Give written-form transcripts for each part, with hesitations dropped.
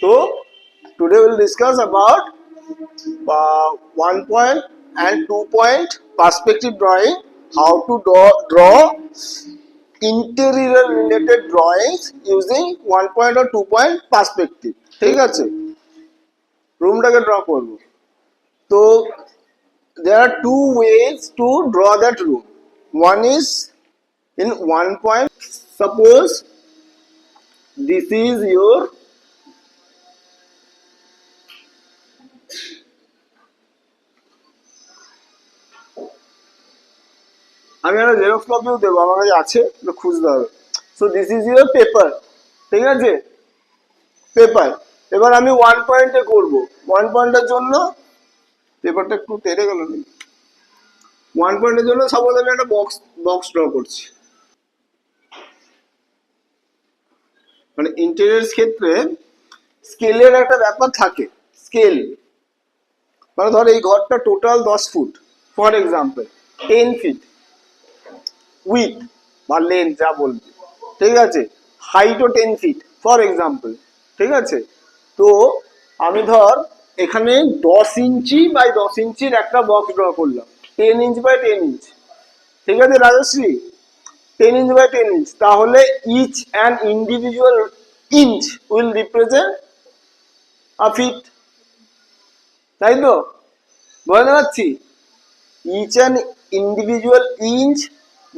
So today we'll discuss about 1 point and 2 point perspective drawing, how to draw interior related drawings using 1 point or 2 point perspective. ঠিক আছে, রুমটাকে draw করব। তো there are two ways to draw that room. One is in 1 point. Suppose this is your আমি একটা xerox কপিও দেবো, আমার কাছে আছে, খুঁজতে হবে। So this is your paper, ঠিক আছে, পেপার। এবার আমি 1 পয়েন্টে করব। 1 পয়েন্টের জন্য পেপারটা একটু তেড়ে গেল। 1 পয়েন্টের জন্য সাপোজ আমি একটা বক্স ড্র করছি। মানে ইন্টেরিয়র ক্ষেত্রে স্কেলের একটা ব্যাপার থাকে। স্কেল মানে ধর এই ঘরটা total 10 foot, for example 10 feet with বা লেন্থ যা বলবে, ঠিক আছে, হাইটও 10 ফিট ফর এক্সাম্পল, ঠিক আছে। তো আমি ধর এখানে 10 ইঞ্চি বাই 10 ইঞ্চির একটা বক্স ড্র করলাম, 10 ইঞ্চ বাই 10 ইঞ্চ, ঠিক আছে রাজশ্রী, 10 ইঞ্চ বাই 10 ইঞ্চ। তাহলে each and individual inch will represent a feet, তাই তো, বুঝতে পারছি। Each and individual inch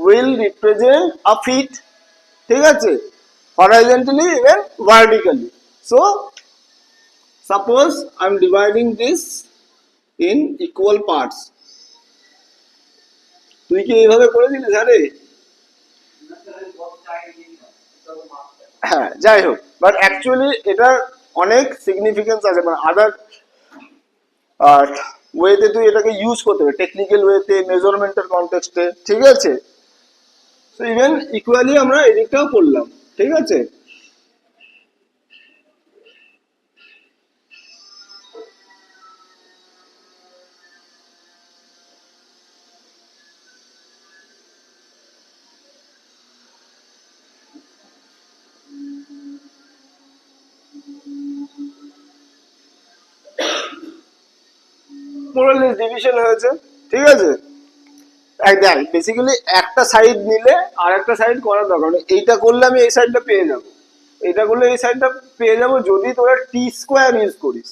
will represent a feet, ঠিক আছে, horizontally even vertically. So suppose I'm dividing this in equal parts. তুই কি এইভাবে করেছিলিস? আরে হ্যাঁ, যাই হোক, বাট অ্যাকচুয়ালি এটার অনেক সিগনিফিকেন্স আছে, মানে আদার ওয়েতে তুই এটাকে ইউজ করতে হবে, টেকনিক্যাল ওয়েতে, মেজারমেন্টের কনটেক্সটে, ঠিক আছে। তো ইভেন ইকুয়ালি আমরা এদিকটাও করলাম, ঠিক আছে। মোরালেস ডিভিশন হয়েছে, ঠিক আছে। দেখ বেসিক্যালি একটা সাইড নিলে আর একটা সাইড করার দরকার নেই। এইটা করলে আমি এই সাইডটা পেয়ে যাব, এইটা করলে এই সাইডটা পেয়ে যাব, যদি তোরা টি স্কোয়ার ইউজ করিস।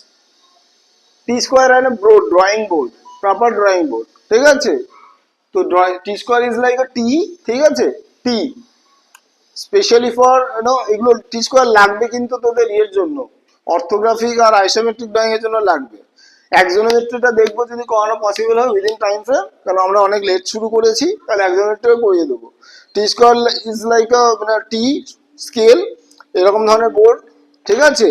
T square and broad drawing board, proper drawing board, ঠিক আছে। তো T square is like a T, ঠিক আছে, টি স্পেশালি ফর এগুলো টি স্কোয়ার লাগবে কিন্তু তোদের ইয়ের জন্য, অর্থোগ্রাফিক আর আইসোমেট্রিক ড্রয়িং এর জন্য লাগবে। একজনোমেট্রিটা দেখবো যদি করানো পসিবল হয় উইদিন টাইম ফ্রেম, কারণ আমরা অনেক লেট শুরু করেছি, তাহলে একজনোমেট্রিও করিয়ে দেবো। টি স্কোয়ার ইজ লাইক মানে টি স্কেল, এরকম ধরনের বোর্ড, ঠিক আছে।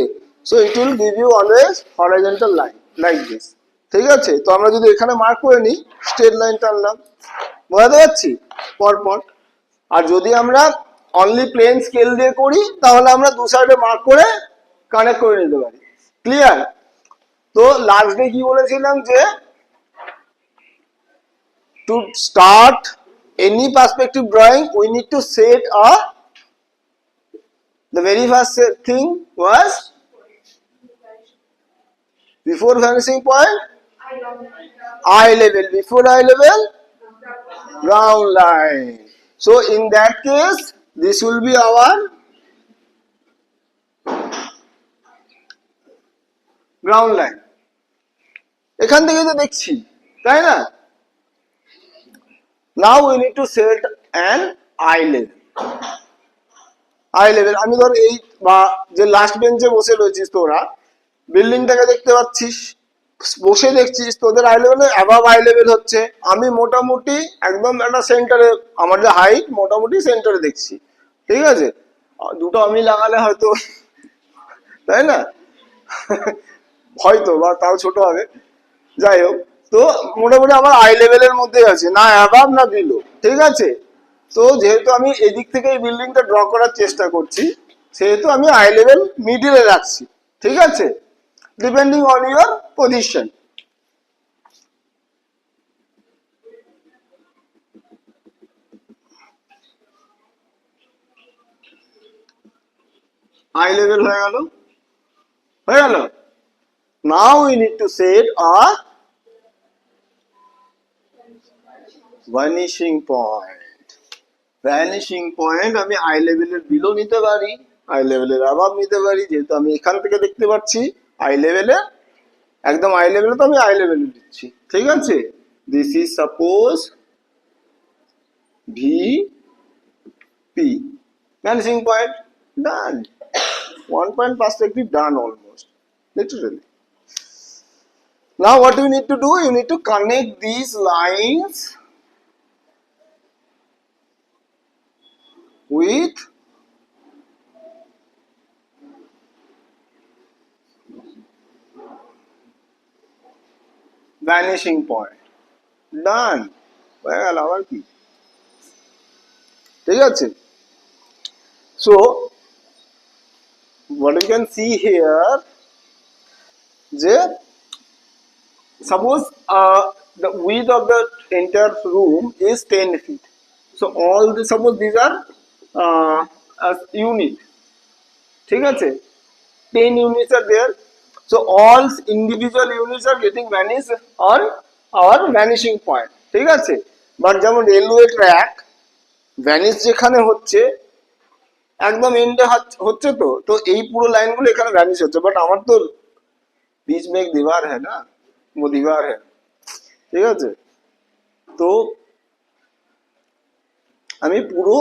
So it will give you always horizontal line like this, ঠিক আছে। তো আমরা যদি এখানে মার্ক করে নিই, স্ট্রেট লাইন টানলাম, বোঝাতে পারছি পরপর। আর যদি আমরা অনলি প্লেন স্কেল দিয়ে করি, তাহলে আমরা দু সাইডে মার্ক করে কানেক্ট করে নিতে পারি, ক্লিয়ার। তো লাস্ট ডে কি বলেছিলাম যে to start any perspective drawing we need to set a, the very first thing was before vanishing point eye level, before eye level ground line. So in that case this will be our ground line. এখান থেকে তো দেখছি, তাই না। Now we need to set an eye level. I level আমি ধর এই বা যে লাস্ট বেঞ্চে বসে রয়েছিস তোরা, বিল্ডিংটাকে দেখতে পাচ্ছিস, বসে দেখছিস, তোদের আই লেভেলে অ্যাবাভ আই লেভেল হচ্ছে। আমি মোটামুটি একদম একটা সেন্টারে, আমার যে হাইট মোটামুটি সেন্টারে দেখছি, ঠিক আছে। দুটো আমি লাগালে হয়তো, তাই না, হয়তো বা তাও ছোট হবে, যাই হোক। তো মোটামুটি আমার আই লেভেলের মধ্যেই আছে, না অ্যাবাভ না বিলো, ঠিক আছে। তো যেহেতু আমি এদিক থেকে এই বিল্ডিংটা ড্র করার চেষ্টা করছি, সেহেতু আমি আই লেভেল মিডিলে রাখছি, ঠিক আছে, depending on your position. I level হয়ে গেল। হয়ে গেল। Now we need to set a vanishing point. Vanishing point আমি আই লেভেলের বিলো নিতে পারি, আই লেভেলের অ্যাবাভ নিতে পারি, যেহেতু আমি এখান থেকে দেখতে পাচ্ছি আই লেভেলে, একদম আই লেভেলে, তো আমি আই লেভেলে দিচ্ছি। ঠিক আছে, this is suppose V P, vanishing point, done. 1 point perspective done almost, literally. Now what you need to do, you need to connect these lines with vanishing point, done. Well, আবার কি, ঠিক আছে। So what you can see here, যে suppose the width of the entire room is 10 feet, so all the, suppose these are as unit, ঠিক আছে, 10 units are there, so all individual units are getting vanished on our vanishing point, ঠিক আছে। But যেমন railway track vanish যেখানে হচ্ছে একদম এন্ডে হচ্ছে, তো তো এই পুরো লাইনগুলো এখানে ভ্যানিশ হচ্ছে, বাট আমার তো बीच में एक दीवार है ना, वो दीवार है, ঠিক আছে। তো আমি পুরো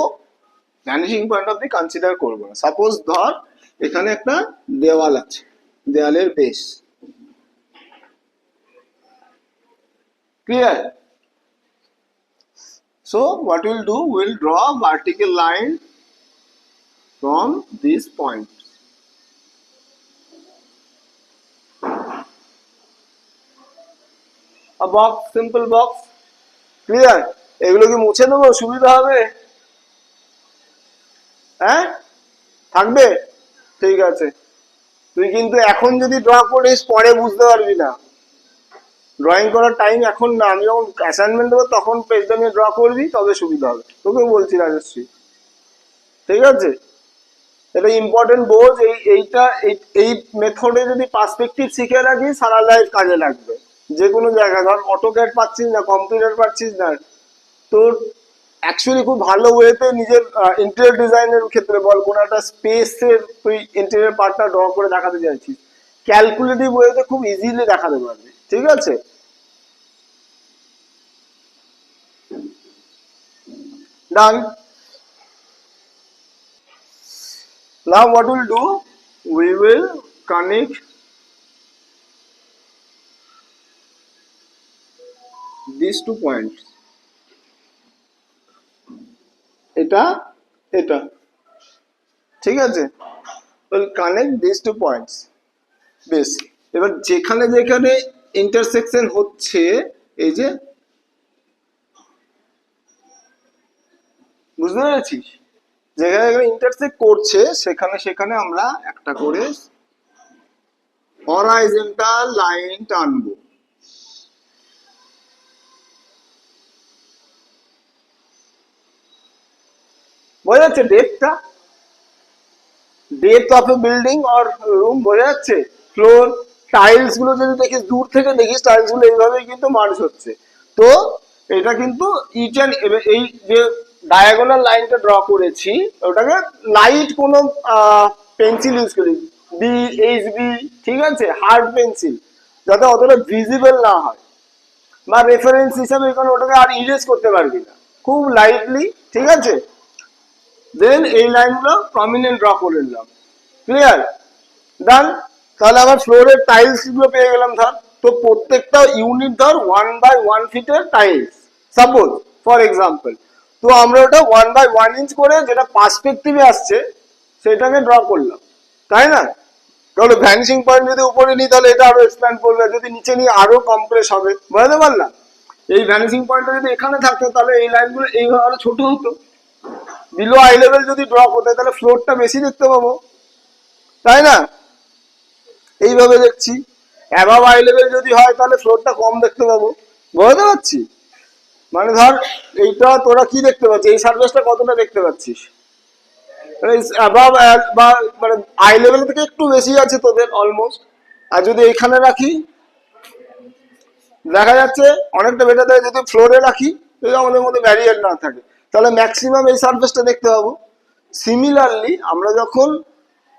vanishing point of the consider করবো না। সাপোজ ধর এখানে একটা দেওয়াল আছে, দেওয়ালের base, clear. So what will do, will draw vertical line from this point, a box, simple box, clear. এগুলো কি মুছে দেবো, সুবিধা হবে? হ্যাঁ, থাকবে, ঠিক আছে। তুই কিন্তু এখন যদি ড্র করিস পরে বুঝতে পারবি না, ড্রয়িং করার টাইম এখন না, আমি যখন অ্যাসাইনমেন্ট দেবো তখন পেজটা নিয়ে ড্র করবি, তবে সুবিধা হবে, তোকে বলছি রাজশ্রী, ঠিক আছে। এটা ইম্পর্টেন্ট বোঝ, এইটা এই মেথডে যদি পার্সপেক্টিভ শিখে রাখি সারা লাইফ কাজে লাগবে। যে কোনো জায়গায় ধর অটোক্যাড পাচ্ছিস না, কম্পিউটার পাচ্ছিস না, তোর অ্যাকচুয়ালি খুব ভালো ওয়েতে নিজের ইন্টেরিয়র ডিজাইনের ক্ষেত্রে বল, কোনো একটা স্পেসের তুই ইন্টেরিয়র পার্টটা ড্র করে দেখাতে চাইছিস, ক্যালকুলেটিভ ওয়েতে খুব ইজিলি দেখাতে পারবি, ঠিক আছে। ডান। Now what we'll do, we will connect these 2 points, এটা এটা, ঠিক আছে, we'll connect these 2 points, বেশ। এবার যেখানে যেখানে ইন্টারসেকশন হচ্ছে, এই যে, বুঝতে পেরেছিস, যেখানে যেখানে ইন্টারসেক্ট করছে সেখানে সেখানে আমরা একটা করে হরাইজন্টাল লাইন টানবো, বোঝা যাচ্ছে ডেপথটা, depth of a building or room, বোঝা যাচ্ছে। ফ্লোর টাইলস গুলো যদি দেখিস, দূর থেকে দেখিস টাইলস গুলো এইভাবেই কিন্তু মার্জ হচ্ছে, তো এটা কিন্তু ইচ অ্যান্ড, এই যে ডায়াগোনাল লাইনটা ড্র করেছি ওটাকে লাইট কোনো পেন্সিল ইউজ করি, বি এইচ বি, ঠিক আছে, হার্ড পেন্সিল, যাতে অতটা ভিজিবল না হয়, বা রেফারেন্স হিসাবে এখানে ওটাকে আর ইরেজ করতে পারবি না, খুব লাইটলি, ঠিক আছে। দেন এই লাইনগুলো প্রমিনেন্ট ড্র করে নিলাম, ক্লিয়ার, ডান। তাহলে আবার ফ্লোরের টাইলস গুলো পেয়ে গেলাম ধর, তো প্রত্যেকটা ইউনিট ধর 1 by 1 ফিটের টাইলস, সাপোজ ফর এক্সাম্পল, তো আমরা ওটা 1 by 1 ইঞ্চ করে যেটা পার্সপেক্টিভে আসছে সেটাকে ড্র করলাম, তাই না। তাহলে ভ্যানিশিং পয়েন্ট যদি উপরে নিই তাহলে এটা আরো এক্সপ্যান্ড করবে, যদি নিচে নিই আরো কম্প্রেস হবে, বুঝতে পারলাম। এই ভ্যানিশিং পয়েন্টটা যদি এখানে থাকতো তাহলে এই লাইনগুলো এইভাবে আরো ছোট হতো, বিলো আই লেভেল যদি ড্র করতে তাহলে ফ্লোরটা বেশি দেখতে পাবো, তাই না। এইভাবে দেখছি, অ্যাবাভ আই লেভেল যদি হয় তাহলে ফ্লোরটা কম দেখতে পাবো, বুঝতে পারছি। মানে ধর এইটা তোরা কি দেখতে পাচ্ছিস, এই সার্ফেসটা কতটা দেখতে পাচ্ছিস, অ্যাবাভ বা মানে আই লেভেল থেকে একটু বেশি আছে তোদের অলমোস্ট। আর যদি এখানে রাখি দেখা যাচ্ছে অনেকটা বেটার থাকে। যদি ফ্লোরে রাখি যদি আমাদের মধ্যে ব্যারিয়ার না থাকে তাহলে ম্যাক্সিমাম এই সার্ফেসটা দেখতে পাবো। সিমিলারলি আমরা যখন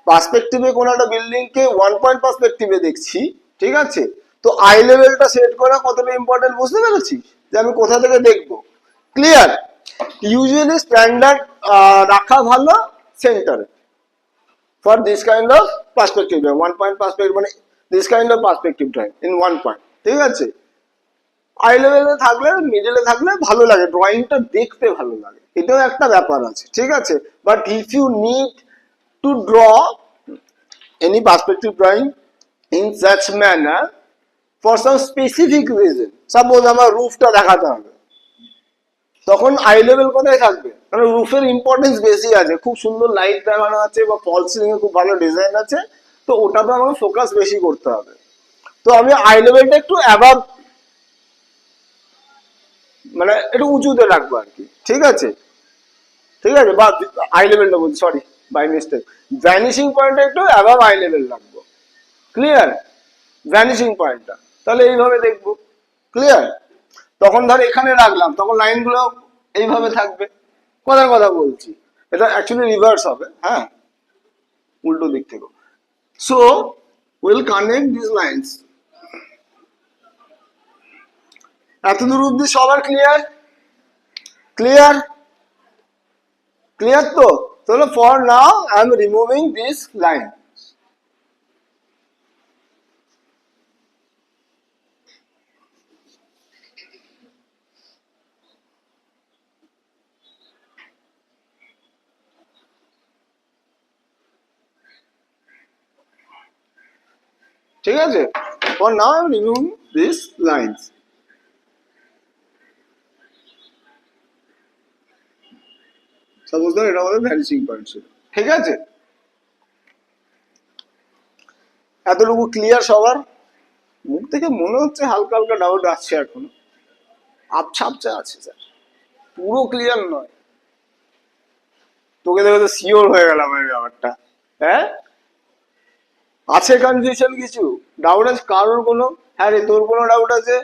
পার্সপেক্টিভে কোনো একটা বিল্ডিং কে 1 পয়েন্ট পার্সপেক্টিভে দেখছি, ঠিক আছে, তো আই লেভেলটা সেট করা কতটা ইম্পর্টেন্ট বুঝতে পেরেছি যে আমি কোথা থেকে দেখবো। ক্লিয়ার? ইউজুয়ালি স্ট্যান্ডার্ড রাখা ভালো সেন্টারে for this kind of perspective drawing. 1 point perspective মানে this kind of perspective drawing in 1 point, ঠিক আছে। আই লেভেলে থাকলে মিডলে থাকলে ভালো লাগে, ড্রয়িংটা দেখতে ভালো লাগে, এটাও একটা ব্যাপার আছে, ঠিক আছে। But if you need to draw any perspective drawing in such manner for some specific reason, suppose আমার রুফটা দেখাতে হবে, তখন আই লেভেল কোথায় থাকবে? কারণ রুফের ইম্পর্টেন্স বেশি আছে, খুব সুন্দর লাইট দেখানো আছে বা ফল সিলিং এ খুব ভালো ডিজাইন আছে, তো ওটাতে আমাকে ফোকাস বেশি করতে হবে। তো আমি আই লেভেলটা একটু অ্যাবাভ মানে একটু উঁচুতে রাখবো আর কি, ঠিক আছে, ঠিক আছে। বা আই লেভেলটা বলছি, সরি বাই মিস্টেক, ভ্যানিশিং পয়েন্টটা একটু অ্যাবাভ আই লেভেল রাখবো। ক্লিয়ার? ভ্যানিশিং পয়েন্টটা তাহলে এইভাবে দেখবো। ক্লিয়ার? তখন ধর এখানে রাখলাম তখন লাইনগুলো এইভাবে থাকবে। কথার কথা বলছি, এটা অ্যাকচুয়ালি রিভার্স হবে, হ্যাঁ, উল্টো দিক থেকে। So will connect this lines. এতদূর অব্দি সবার ক্লিয়ার? ক্লিয়ার? ক্লিয়ার তো? তাহলে for now I am removing this line. ঠিক আছে? For now I am removing this lines. Suppose ধর এটা আমাদের ভ্যানিশিং পয়েন্ট ছিল, ঠিক আছে। এতটুকু ক্লিয়ার সবার? মুখ থেকে মনে হচ্ছে হালকা হালকা ডাউট আসছে এখনো, আবছা আবছা আছে স্যার, পুরো ক্লিয়ার নয়। তোকে দেখে তো শিওর হয়ে গেলাম এই ব্যাপারটা। হ্যাঁ, আছে কনফিউশন কিছু, ডাউট আছে কারোর কোনো? হ্যাঁ রে, তোর কোনো ডাউট আছে?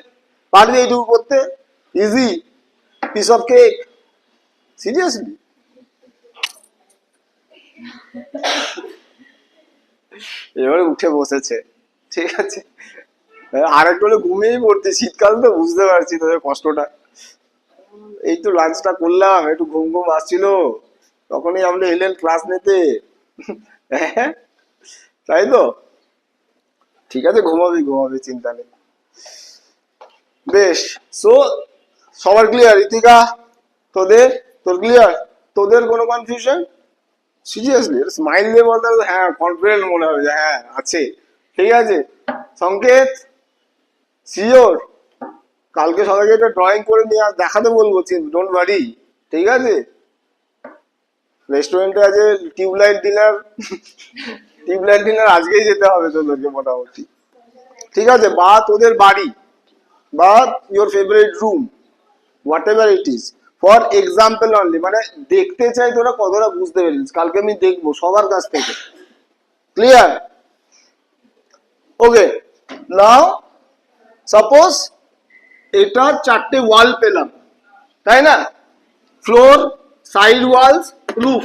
পারবি এইটুকু করতে? Easy piece of cake, seriously. এবারে উঠে বসেছে, ঠিক আছে। আর একটু হলে ঘুমিয়েই পড়তি, শীতকাল তো বুঝতে পারছি তোদের কষ্টটা। এই তো লাঞ্চটা করলাম, একটু ঘুম ঘুম আসছিল, তখনই আমরা এলেন ক্লাস নিতে। হ্যাঁ, তাই তো? ঠিক আছে, ঘুমাবি ঘুমাবি, চিন্তা নেই। বেশ, সো সবার ক্লিয়ার? ইতিকা তোদের, তোর ক্লিয়ার? তোদের কোনো কনফিউশন? সিরিয়াসলি স্মাইল দিয়ে বলতে হবে, হ্যাঁ কনফিডেন্ট মনে হবে যে হ্যাঁ আছে, ঠিক আছে। সংকেত শিওর? কালকে সবাইকে একটা ড্রয়িং করে নিয়ে দেখাতে বলবো, ডোন্ট ওয়ারি, ঠিক আছে। রেস্টুরেন্টে আছে টিউবলাইট ডিনার, টিউবলাইট ডিনার আজকেই যেতে হবে তোদেরকে মোটামুটি, ঠিক আছে। বা তোদের বাড়ি বা your favourite room, what ever it is, for example only, মানে দেখতে চাই তোরা কতটা বুঝতে পেরেছিস, কালকে আমি দেখবো সবার কাছ থেকে। ক্লিয়ার? ওকে, নাও সাপোজ এটা 4টে ওয়াল পেলাম, তাই না? Floor, side walls, roof,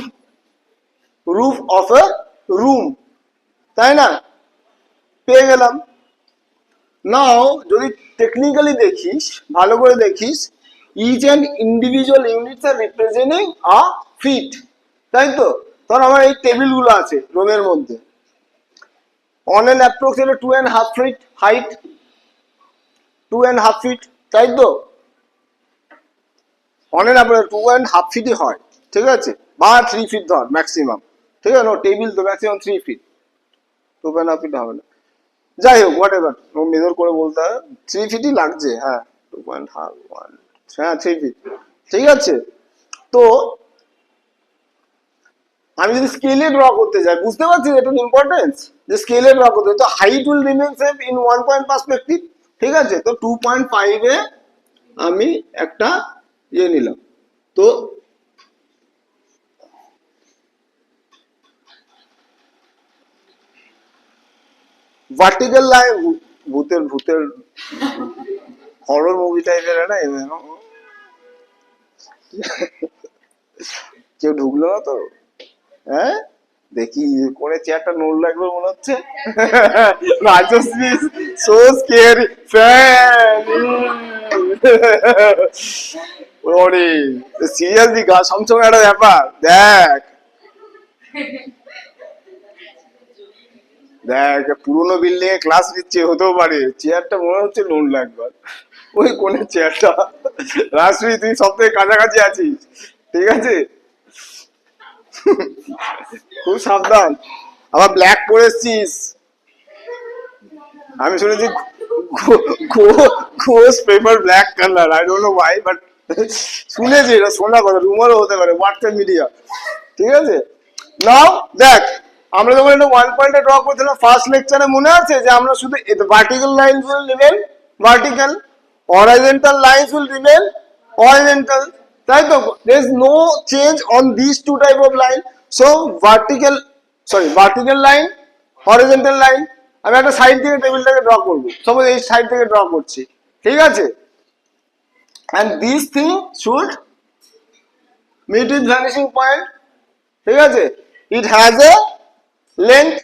roof of a room, তাই না? পেয়ে গেলাম। নাও যদি টেকনিক্যালি দেখিস, ভালো করে দেখিস, ইচ অ্যান্ড ইন্ডিভিজুয়াল ইউনিটস আর রিপ্রেজেন্টিং আ ফিট, তাই তো? ধর আমার এই টেবিলগুলো আছে রুমের মধ্যে, on an approximate 2.5 feet height, 2.5 feet, তাই তো? অন অ্যান অ্যাপ্রক্স 2.5 ফিটই হয়, ঠিক আছে, বা 3 ফিট ধর ম্যাক্সিমাম, ঠিক আছে। টেবিল তো ম্যাক্সিমাম 3 ফিট, 2.5 ফিট হবে না, যাই হোক হোয়াট এভার, মেজর করে বলতে হবে, 3 ফিটই লাগছে, হ্যাঁ 2.1, হ্যাঁ 3 ফিট, ঠিক আছে। তো আমি যদি স্কেলে ড্র করতে যাই, বুঝতে পারছি এটার ইম্পর্টেন্স, যে স্কেলে ড্র করতে, তো height will remain same in 1 point perspective, ঠিক আছে। তো 2.5 এ আমি একটা ইয়ে নিলাম, তো ভার্টিক্যাল লাইন, ভূতের ভূতের হরর মুভি টাইপের না, কেউ ঢুকলো না তো? হ্যাঁ, দেখি করে চেয়ারটা নড়লো একবার মনে হচ্ছে। Rajashree so scary fan. ওরে সিরিয়াসলি গা সমসম একটা ব্যাপার। দেখ দেখ পুরোনো বিল্ডিং এ ক্লাস নিচ্ছে, হতেও পারে চেয়ারটা মনে হচ্ছে নড়লো একবার। ওই কোণের চেয়ারটা। রাজশ্রী তুই সব থেকে কাছাকাছি আছিস, ঠিক আছে? খুব সাবধান, আবার ব্ল্যাক পরে এসছিস। আমি শুনেছি Ghosh paper black colour, I don't know Y, but শুনেছি, এটা শোনা কথা, রুমারও হতে পারে, হোয়াটসঅ্যাপ মিডিয়া, ঠিক আছে? নাও দেখ, আমরা যখন এটা 1 পয়েন্টে ড্র করছিলাম ফার্স্ট লেকচারে, মনে আছে যে আমরা শুধু vertical lines will remain vertical, horizontal lines will remain horizontal, তাই তো? there is no change on these two type of line. So vertical line, horizontal line, আমি একটা সাইড থেকে টেবিলটাকে ড্র করব, সাপোজ এই সাইড থেকে ড্র করছি, ঠিক আছে? and this thing should meet its vanishing point, ঠিক আছে? it has a length,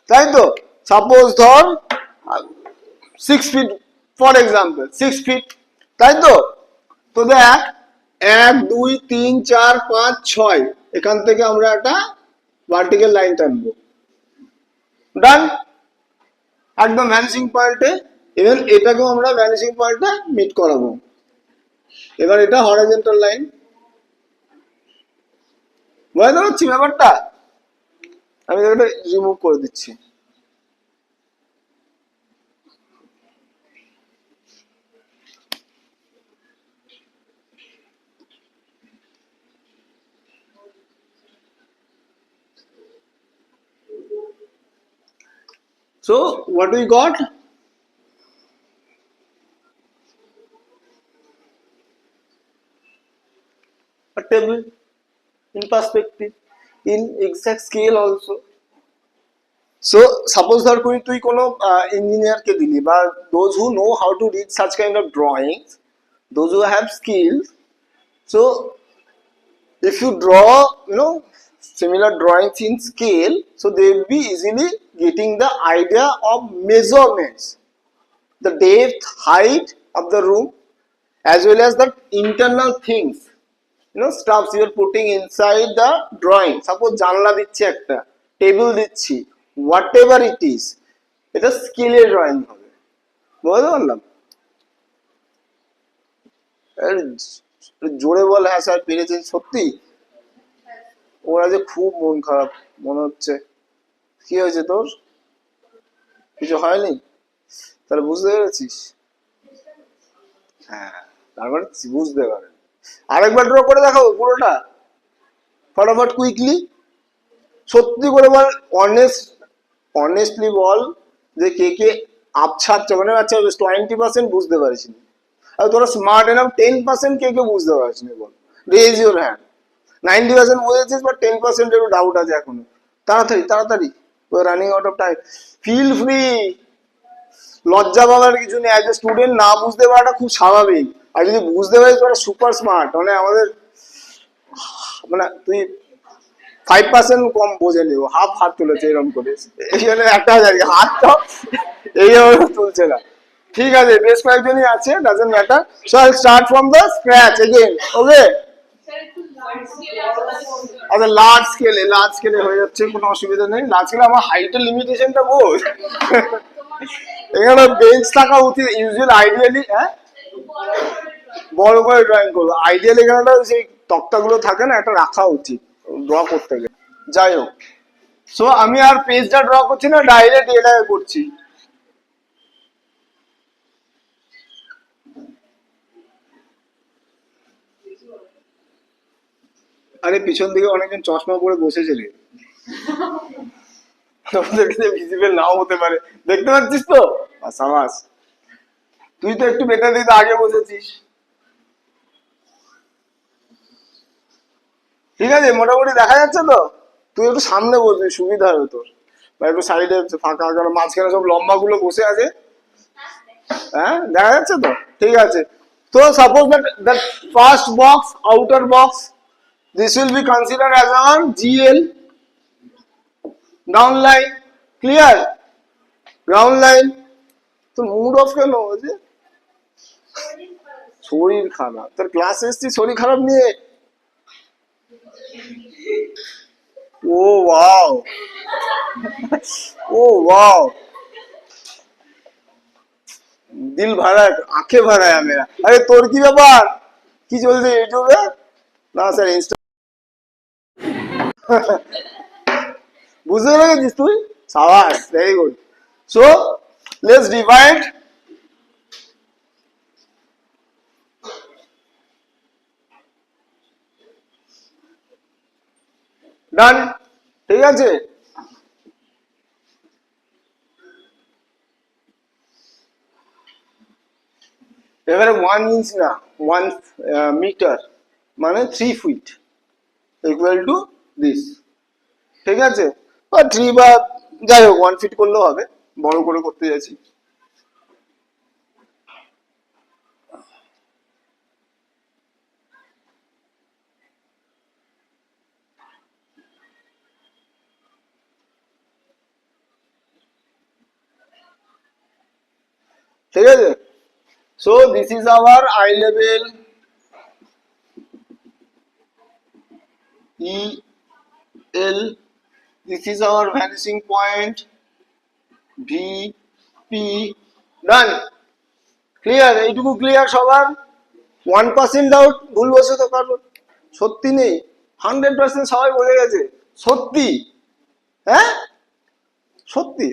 তাই তো? সাপোজ ধর 6 feet, ফর এক্সাম্পল 6 feet, তাই তো? তো দেখ 1 2 3 4 5 6, এখান থেকে আমরা একটা ভার্টিক্যাল লাইন টানবো, ডান, একদম ভ্যানিশিং পয়েন্টে। ইভেন এটাকেও আমরা ভ্যানিশিং পয়েন্টে মিট করাবো। এবার এটা হরাইজন্টাল লাইন, বুঝতে পারছি ব্যাপারটা? আমি এটা রিমুভ করে দিচ্ছি। So what we got? A table in perspective, in exact scale also. So suppose ধর তুই কোনো ইঞ্জিনিয়ারকে দিলি, বা those who know how to read such kind of drawings, those who have skills, so if you draw, similar drawings in scale, so they will be easily getting the idea of measurements, the depth, height of the room, as well as the internal things, stuffs you are putting inside the drawing. Suppose জানলা দিচ্ছি, একটা table দিচ্ছি, whatever it is, এটা স্কেলের drawing হবে, বুঝতে পারলাম? জোরে বল হ্যাঁ স্যার পেরেছেন সত্যি। ওরা যে খুব মন খারাপ মনে হচ্ছে। কি হয়েছে তোর? কিছু হয়নি? তাহলে বুঝতে পেরেছিস? হ্যাঁ, তারপরে বুঝতে পারে। আরেকবার ড্র করে দেখাবো পুরোটা, ফটাফট কুইকলি। সত্যি করে বল, অনেস্টলি বল যে কে কে আবছাচ্ছে, মানে আচ্ছা 20% বুঝতে পারিস নি, আর তোরা স্মার্ট এনাফ 10% কে কে বুঝতে পারিস নি, বল, রেজ ইউর হ্যান্ড। 90% বুঝেছিস, বাট 10% একটু ডাউট আছে এখনো। তাড়াতাড়ি তাড়াতাড়ি, running out of time. Feel free, লজ্জা পাওয়ার কিছু নেই। অ্যাজ এ স্টুডেন্ট না বুঝতে পারাটা খুব স্বাভাবিক, আর যদি বুঝতে পারিস তোরা সুপার স্মার্ট। মানে আমাদের, মানে তুই 5% কম বোঝে নিব, হাত তুলেছে এরকম করে, এখানে একটা হাতটা এইভাবে তুলছে না, ঠিক আছে? বেশ কয়েকজনই আছে, doesn't matter. So I start from the scratch again, okay? আচ্ছা, লার্জ স্কেলে হয়ে যাচ্ছে, কোনো অসুবিধা নেই। লার্জ স্কেলে আমার হাইটের লিমিটেশনটা বোঝ। এখানে বেঞ্চ থাকা উচিত ইউজুয়াল, আইডিয়ালি। হ্যাঁ, বড় করে ড্রয়িং করবো আইডিয়ালি, এখানে সেই তক্তাগুলো থাকে না, একটা রাখা উচিত ড্র করতে গেলে। যাই হোক, সো আমি আর পেজটা ড্র করছি না, ডাইরেক্ট এটা করছি। আরে পিছন দিকে অনেকজন চশমা পরে বসেছিলে, ভিজিবল নাও হতে পারে, দেখতে পাচ্ছিস তো? সাবাস, তুই তো একটু বেটার দিতে আগে বসেছিস, ঠিক আছে? মোটামুটি দেখা যাচ্ছে তো? তুই একটু সামনে বসবি, সুবিধা হবে তোর। বা একটু সাইডে ফাঁকা, কারণ মাঝখানে সব লম্বা গুলো বসে আছে। হ্যাঁ, দেখা যাচ্ছে তো? ঠিক আছে। তো suppose that first box, outer box, this will be considered as on GL, ground line. Clear? Ground line. তো মুড অফ কেন হয়েছে? শরীর খারাপ? তোর ক্লাস এসছি শরীর খারাপ নিয়ে? ও ওয়াও, ও ওয়াও, দিল ভরা, আঁখে ভরা है मेरा। আরে তোর কি ব্যাপার? কি চলছে ইউটিউবে? না স্যার, ইনস্টা। বুঝতে পেরেছিস তুই? সাবাস, very good. So let's divide. Done, ঠিক আছে। এবারে 1 ইঞ্চ না, 1 মিটার মানে 3 ফিট ইকুয়াল টু দিস। ঠিক আছে, বা 3 বা যাই হোক 1 ফিট করলেও হবে, বড় করে করতে যাচ্ছি। ঠিক আছে। So this is our I level E L, this is our vanishing point V P. Done, clear? এইটুকু ক্লিয়ার সবার? 1% ডাউট, ভুল বসে তো কারণ সত্যি নেই, 100% সবাই বলে গেছে সত্যি। হ্যাঁ সত্যি।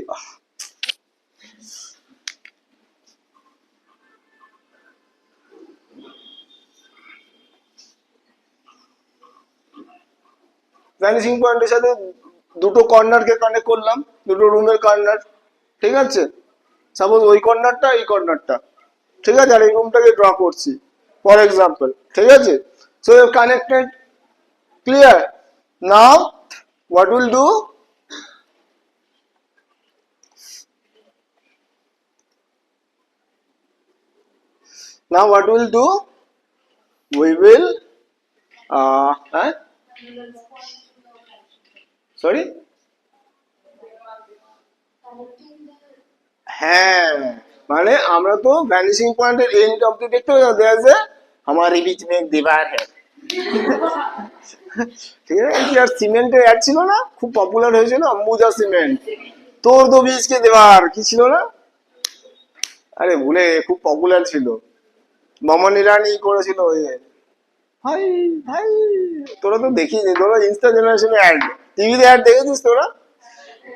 ভ্যানিশিং পয়েন্টের সাথে দুটো কর্নারকে কানেক্ট করলাম, দুটো রুমের কর্নার। ঠিক আছে, সাপোজ ওই কর্নারটা এই কর্নারটা, ঠিক আছে, আর এই রুমটাকে ড্র করছি ফর এক্সাম্পল। ঠিক আছে, so connected. Clear? Now what will do, now what will do, we will sorry, হ্যাঁ, মানে আমরা তো ভ্যানিশিং পয়েন্টের এন্ড অবধি দেখতে পাচ্ছি দেয়া আছে हमारे बीच में एक दीवार है। ঠিক আছে, কি আর সিমেন্টের অ্যাড ছিল না, খুব পপুলার হয়েছিল অম্বুজা সিমেন্ট, তোর দো বীজ কে দেওয়ার কি ছিল না? আরে ভুলে, খুব পপুলার ছিল, মমন ইরানি করেছিল ওই। ভাই ভাই, তোরা তো দেখিস, তোরা ইনস্টা জেনারেশনে অ্যাড, টিভিতে অ্যাড দেখেছিস তোরা?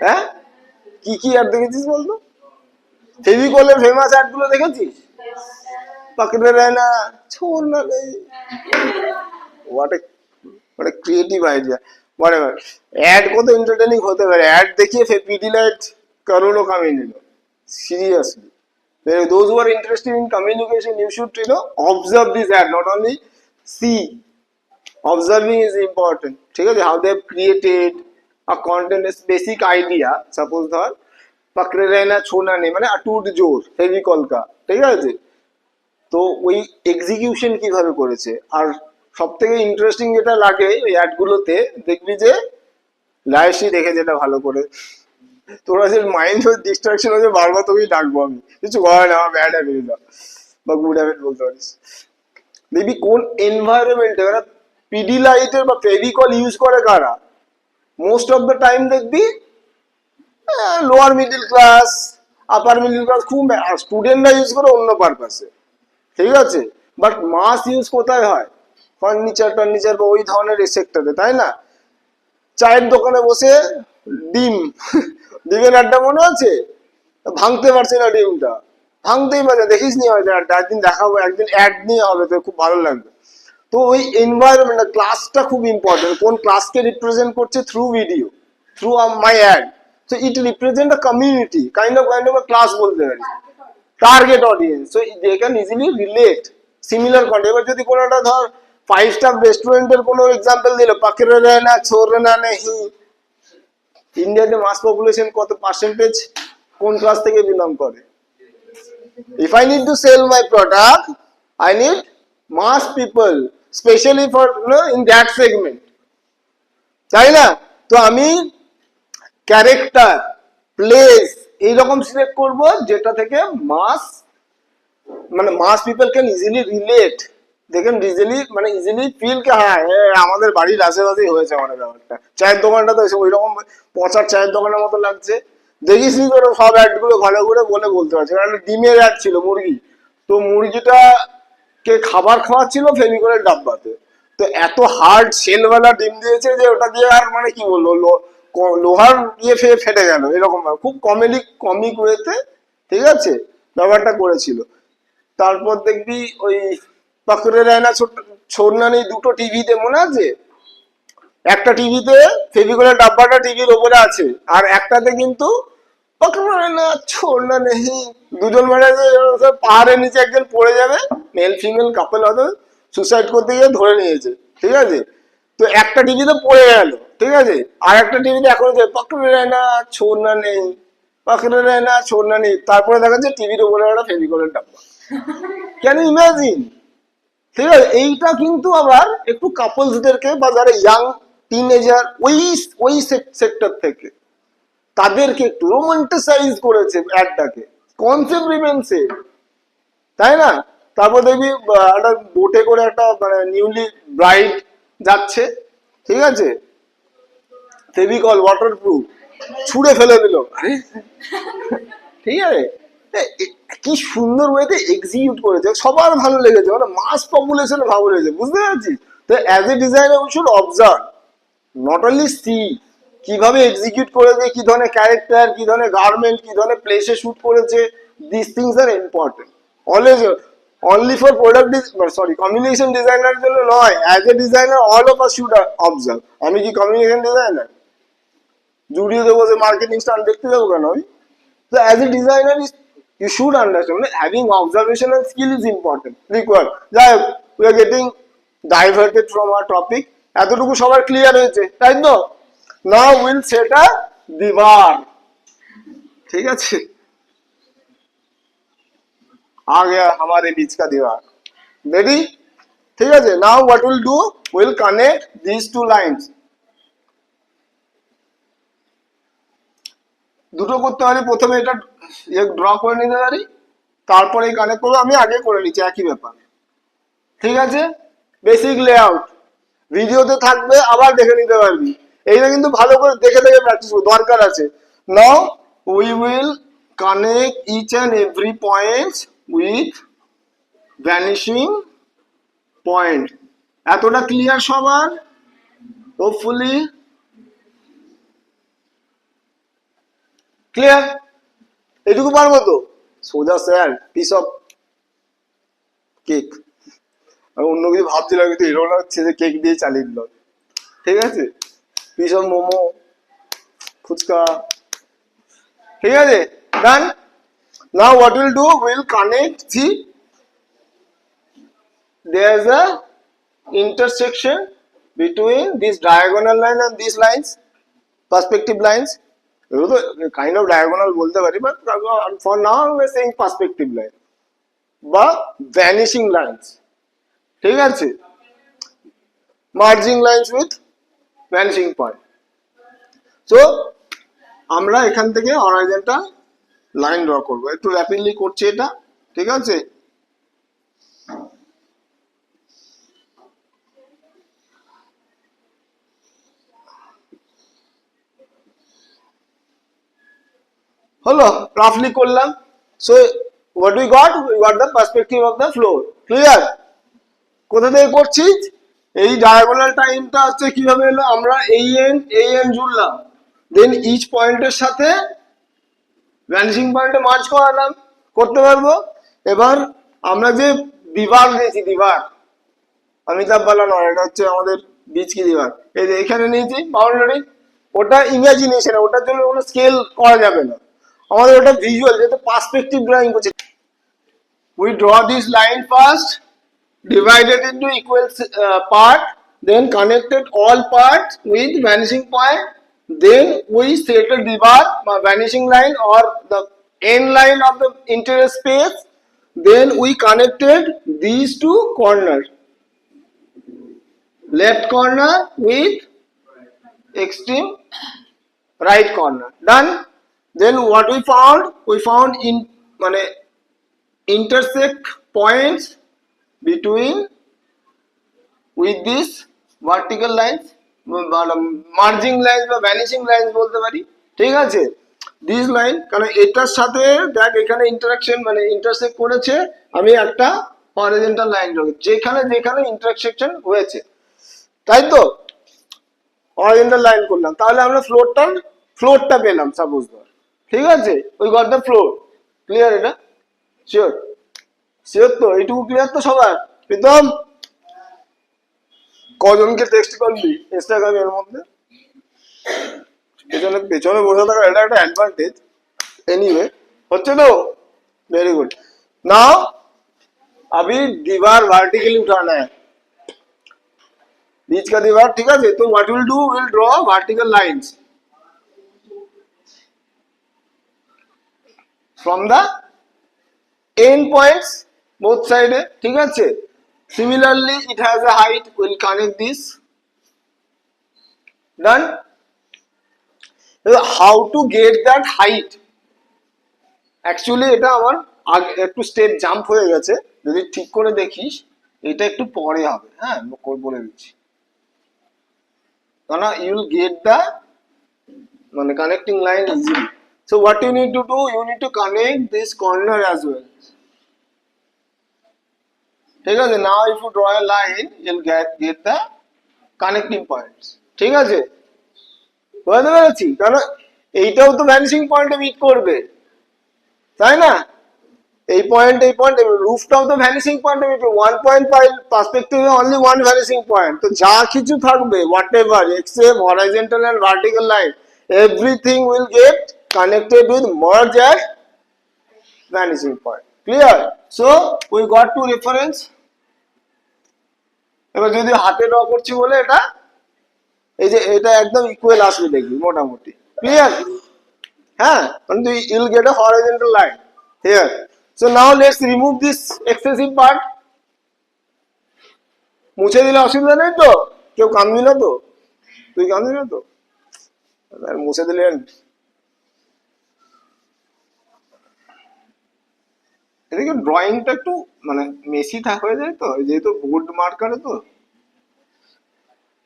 হ্যাঁ, কি কি অ্যাড দেখেছিস বলতো? ফেভিকলের ফেমাস অ্যাড গুলো দেখেছিস? पकड़े रहना, छोड़ना नहीं। What a creative idea, whatever। Add को तो entertaining होते पारे, ऐड देखिए फिर पीडीलाइट करोड़ों कमा लो, seriously। Those who are interested in communication, you should observe this ad, not only see। Observing is important। ঠিক আছে, how they have created a content, is basic idea। Suppose ধর पकड़े रहना छोड़ना नहीं মানে अटूट जोर फेविकल का, ঠিক আছে। তো ওই এক্সিকিউশন কিভাবে করেছে, আর সব থেকে ইন্টারেস্টিং যেটা লাগে ওই অ্যাড গুলোতে দেখবি যে লাইসি দেখে, যেটা ভালো করে তোরা যে মাইন্ড ডিস্ট্রাকশন হচ্ছে, বারবার তোকেই ডাকবো আমি, কিছু হয় না, আমার ব্যাড হ্যাবিট না বা গুড হ্যাবিট বলতে পারিস। দেখবি কোন এনভায়রনমেন্টে ওরা পিডি লাইটের বা ফেভিকল ইউজ করে কারা, মোস্ট অফ দ্য টাইম দেখবি লোয়ার মিডিল ক্লাস, আপার মিডিল ক্লাস, খুব স্টুডেন্টরা ইউজ করে অন্য পারপাসে। ঠিক আছে, বাট মাস ইউজ কোথায় হয়? ফার্নিচার টার্নিচার বা ওই ধরনের সেক্টরে, তাই না? চায়ের দোকানে বসে ডিম, ডিমের আড্ডা মনে আছে? ভাঙতে পারছে না ডিমটা, ভাঙতেই পারছে, দেখিস নি হয়তো আড্ডা, একদিন দেখাবো, একদিন অ্যাড নিয়ে হবে, তো খুব ভালো লাগবে। তো ওই এনভায়রনমেন্ট, ক্লাসটা খুব ইম্পর্টেন্ট, কোন ক্লাসকে রিপ্রেজেন্ট করছে through video, through my ad. So it represent a community, kind of class বলতে পারি, target audience. So they can easily relate similar content. এবার যদি কোনো একটা ধর 5 স্টার রেস্টুরেন্টের কোনো এক্সাম্পল দিল, পাকড়ে रहना छोड़ना नहीं, ইন্ডিয়াতে মাস পপুলেশন কত পার্সেন্টেজ কোন ক্লাস থেকে বিলং করে? If I need to sell my product, I need mass people, especially for in that segment. তাই না? তো আমি ক্যারেক্টার, প্লেস এইরকম সিলেক্ট করব যেটা থেকে মাস, মানে mass people can easily relate, দেখেন ইজিলি মানে ইজিলি ফিল কে হ্যাঁ আমাদের বাড়ির আশেপাশেই হয়েছে আমাদের ব্যাপারটা। চায়ের দোকানটা তো ওই রকম পচার চায়ের দোকানের মতো লাগছে, দেখিস নি তোর সব অ্যাড গুলো ভালো করে বলতে পারছে। কারণ ডিমের অ্যাড ছিল মুরগি, তো মুরগিটা কে খাবার খাওয়াচ্ছিল ফেভিকলের ডাব্বাতে, তো এত হার্ড সেলওয়ালা ডিম দিয়েছে যে ওটা দিয়ে আর মানে কি বলবো লোহার ইয়ে ফেটে গেল এরকম, খুব কমিক ওয়েতে, ঠিক আছে, ব্যাপারটা করেছিল। তারপর দেখবি ওই পাকড়ে রায়না ছোড়না নেই দুটো টিভিতে, মনে আছে? একটা টিভিতে ফেভিকলের ডাব্বাটা টিভির ওপরে আছে, আর একটাতে কিন্তু পাকড়ে রায়না ছোড়না নেই, দুজন মানে পাহাড়ের নিচে একজন পড়ে যাবে, মেল ফিমেল কাপল হবে, সুসাইড করতে গিয়ে ধরে নিয়েছে, ঠিক আছে। তো একটা টিভিতে পড়ে গেল, ঠিক আছে, আর একটা টিভিতে এখন পাকড়ে রায়না ছোড়না নেই, পাকড়ে রায়না ছোড়না নেই, তারপরে দেখা যাচ্ছে টিভির ওপরে একটা ফেভিকলের ডাব্বা। Can you imagine? ঠিক আছে, এইটা কিন্তু আবার একটু কাপলসদেরকে বা যারা ইয়াং টিনেজার ওই সেক্টর থেকে তাদেরকে একটু রোমান্টিসাইজ করেছে অ্যাডটাকে, কনসেপ্ট রিমেন্সে, তাই না? তারপর দেখবি একটা বোটে করে একটা মানে নিউলি ব্রাইড যাচ্ছে, ঠিক আছে, ফেভিকল ওয়াটারপ্রুফ ছুঁড়ে ফেলে দিল, আরে ঠিক আছে, কি সুন্দর ওয়েতে এক্সিকিউট করেছে, সবার ভালো লেগেছে, মানে মাস পপুলেশনে ভালো লেগেছে, বুঝতে পারছিস? তো as a designer we should observe, not only see কিভাবে এক্সিকিউট করেছে, কি ধরনের ক্যারেক্টার, কি ধরনের গার্মেন্ট, কি ধরনের প্লেসে শুট করেছে, this things are important always, only for product sorry communication designer জন্য নয়, as a designer all of us should observe. আমি কি কমিউনিকেশন ডিজাইনার? জুডিওতে বসে মার্কেটিং স্টান্ট দেখতে যাবো কেন আমি? So as a designer, you should understand having observational skill is important, required. We are getting diverted from our topic. এতটুকু সবার clear হয়েছে, তাই তো? Now we'll set a দিবার, ঠিক আছে, आ गया हमारे बीच का दीवार, ready? ঠিক আছে, now what we'll do, we'll connect these two lines. দুটো করতে পারি, প্রথমে এটা ড্র করে নিতে পারি, তারপরে কানেক্ট করবো, আমি আগে করে নিচ্ছি একই ব্যাপার, ঠিক আছে। বেসিক লেআউট ভিডিওতে থাকবে, আবার দেখে নিতে পারবি, এইটা কিন্তু ভালো করে দেখে দেখে প্র্যাকটিস করতে দরকার আছে। Now we will connect each and every point with vanishing point. এতটা ক্লিয়ার সবার? Hopefully clear? এটুকু পারবো তো? সোজা স্যার, পিস অফ কেক। আমি অন্য কিছু ভাবছিলাম, কিন্তু এরকম হচ্ছে যে কেক দিয়ে চালিয়ে দিল, ঠিক আছে, পিস অফ মোমো, ফুচকা, ঠিক আছে, done. Now what will do, will connect the, there is a intersection between this diagonal line and these lines, perspective lines. Kind off diagonal বলতে পারি, but for now we are saying perspective line বা vanishing lines, ঠিক আছে, merging lines with vanishing point. So আমরা এখান থেকে horizontal line draw করবো, একটু র্যাপিডলি করছি এটা, ঠিক আছে। হলো, রাফলি করলাম। So what we got the perspective of the floor, clear? কোথা থেকে করছি? এই ডায়াগোনাল টাইমটা হচ্ছে কিভাবে এলো, আমরা এই এন্ড জুড়লাম, দেন ইচ পয়েন্টের সাথে ভ্যানিশিং পয়েন্টে মার্জ করালাম, করতে পারবো। এবার আমরা যে দিবার নিয়েছি, দিবার অমিতাভ বালা নয়, এটা হচ্ছে আমাদের বীজ কি দিবার, এই যে এখানে নিয়েছি বাউন্ডারি, ওটা ইমাজিনেশন, ওটার জন্য কোনো স্কেল করা যাবে না, আমাদের ওটা ভিজুয়াল, যেহেতু পার্সপেক্টিভ ড্রয়িং করছে। We draw this line first, divided into equal part, then connected all parts with vanishing point, then we set a divar vanishing line or the end line of the interior space, then we connected these two corners, left corner with extreme right corner. Done. Then what we found in মানে intersect points between with this vertical lines, merging lines বা vanishing lines বলতে পারি, ঠিক আছে। This line কারণ এটার সাথে দেখ এখানে ইন্টারাকশন মানে ইন্টারসেক্ট করেছে, আমি একটা হরিজন্টাল লাইন রেখেছি যেখানে যেখানে ইন্টারসেকশন হয়েছে, তাই তো হরিজন্টাল লাইন করলাম, তাহলে আমরা ফ্লোরটা পেলাম সাপোজ ধর, ঠিক আছে। ওই গট দ্য ফ্লোর। ক্লিয়ার? এটা শিওর? শিওর তো? এইটুকু ক্লিয়ার তো সবার? প্রীতম কজনকে টেক্সট করবি ইনস্টাগ্রামের মধ্যে? পেছনে পেছনে বসে থাকা এটা একটা অ্যাডভান্টেজ। এনিওয়ে হচ্ছে তো, वेरी गुड। नाउ अभी दीवार वर्टिकली उठाना है, बीच का दीवार, ठीक है। तो what will do, will draw vertical lines from the end points both side, ठीक है। Similarly, it has a height. We'll connect this. Done. How to get that height? Actually, এটা আমার একটু স্টেপ জাম্প হয়ে গেছে, যদি ঠিক করে দেখিস এটা একটু পরে হবে, হ্যাঁ বলে দিচ্ছি। কারণ you'll get the মানে connecting line easily. So what you need to do, you need to connect this corner as well. ঠিক আছে। Now if you draw a line you'll get the connecting points, ঠিক আছে। বুঝতে পেরেছি? কারণ এইটাও তো ভ্যানিশিং পয়েন্টে মিট করবে, তাই না? এই পয়েন্ট রুফটাও তো ভ্যানিশিং পয়েন্টে মিট করবে। 1 পয়েন্ট পার্সপেক্টিভে অনলি ওয়ান ভ্যানিশিং পয়েন্ট। তো যা কিছু থাকবে whatever except horizontal and vertical line, everything will get connected with merge at vanishing point. Clear? So we got to reference. এবার যদি হাতে ড্র করছি বলে এটা এই যে এটা একদম ইকুয়াল আসবে দেখবি মোটামুটি। ক্লিয়ার? হ্যাঁ, মানে তুই ইউল get a horizontal line here. So now let's remove this excessive part. মুছে দিলে অসুবিধা নেই তো? কেউ কাঁদবি না তো? তুই কাঁদবি না তো? মুছে দিলে এদিকে ড্রয়িংটা একটু মানে মেসি হয়ে যায় তো, যেহেতু বোর্ড মার্কারে তো।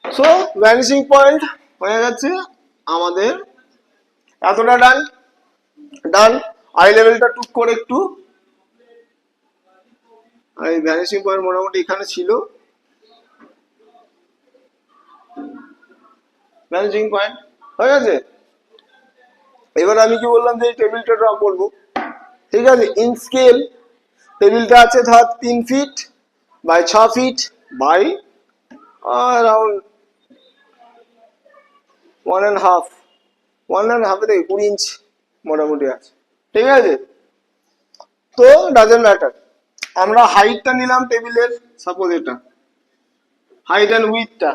সো ভ্যানিশিং পয়েন্ট হয়ে গেছে আমাদের এতটা। ডান। আই লেভেলটা টুক করে একটু, এই ভ্যানিশিং পয়েন্ট মোটামুটি এখানে ছিল, ভ্যানিশিং পয়েন্ট হয়ে গেছে। এবার আমি কি বললাম যে টেবিলটা ড্র করবো, ঠিক আছে। ইন স্কেল টেবিলটা আছে ধর 3 feet by 6 feet by around 1.5 থেকে 20 ইঞ্চ মোটামুটি আছে, ঠিক আছে। তো ডাজন্ট ম্যাটার, আমরা হাইটটা নিলাম টেবিলের, সাপোজ এটা হাইট অ্যান্ড উইথটা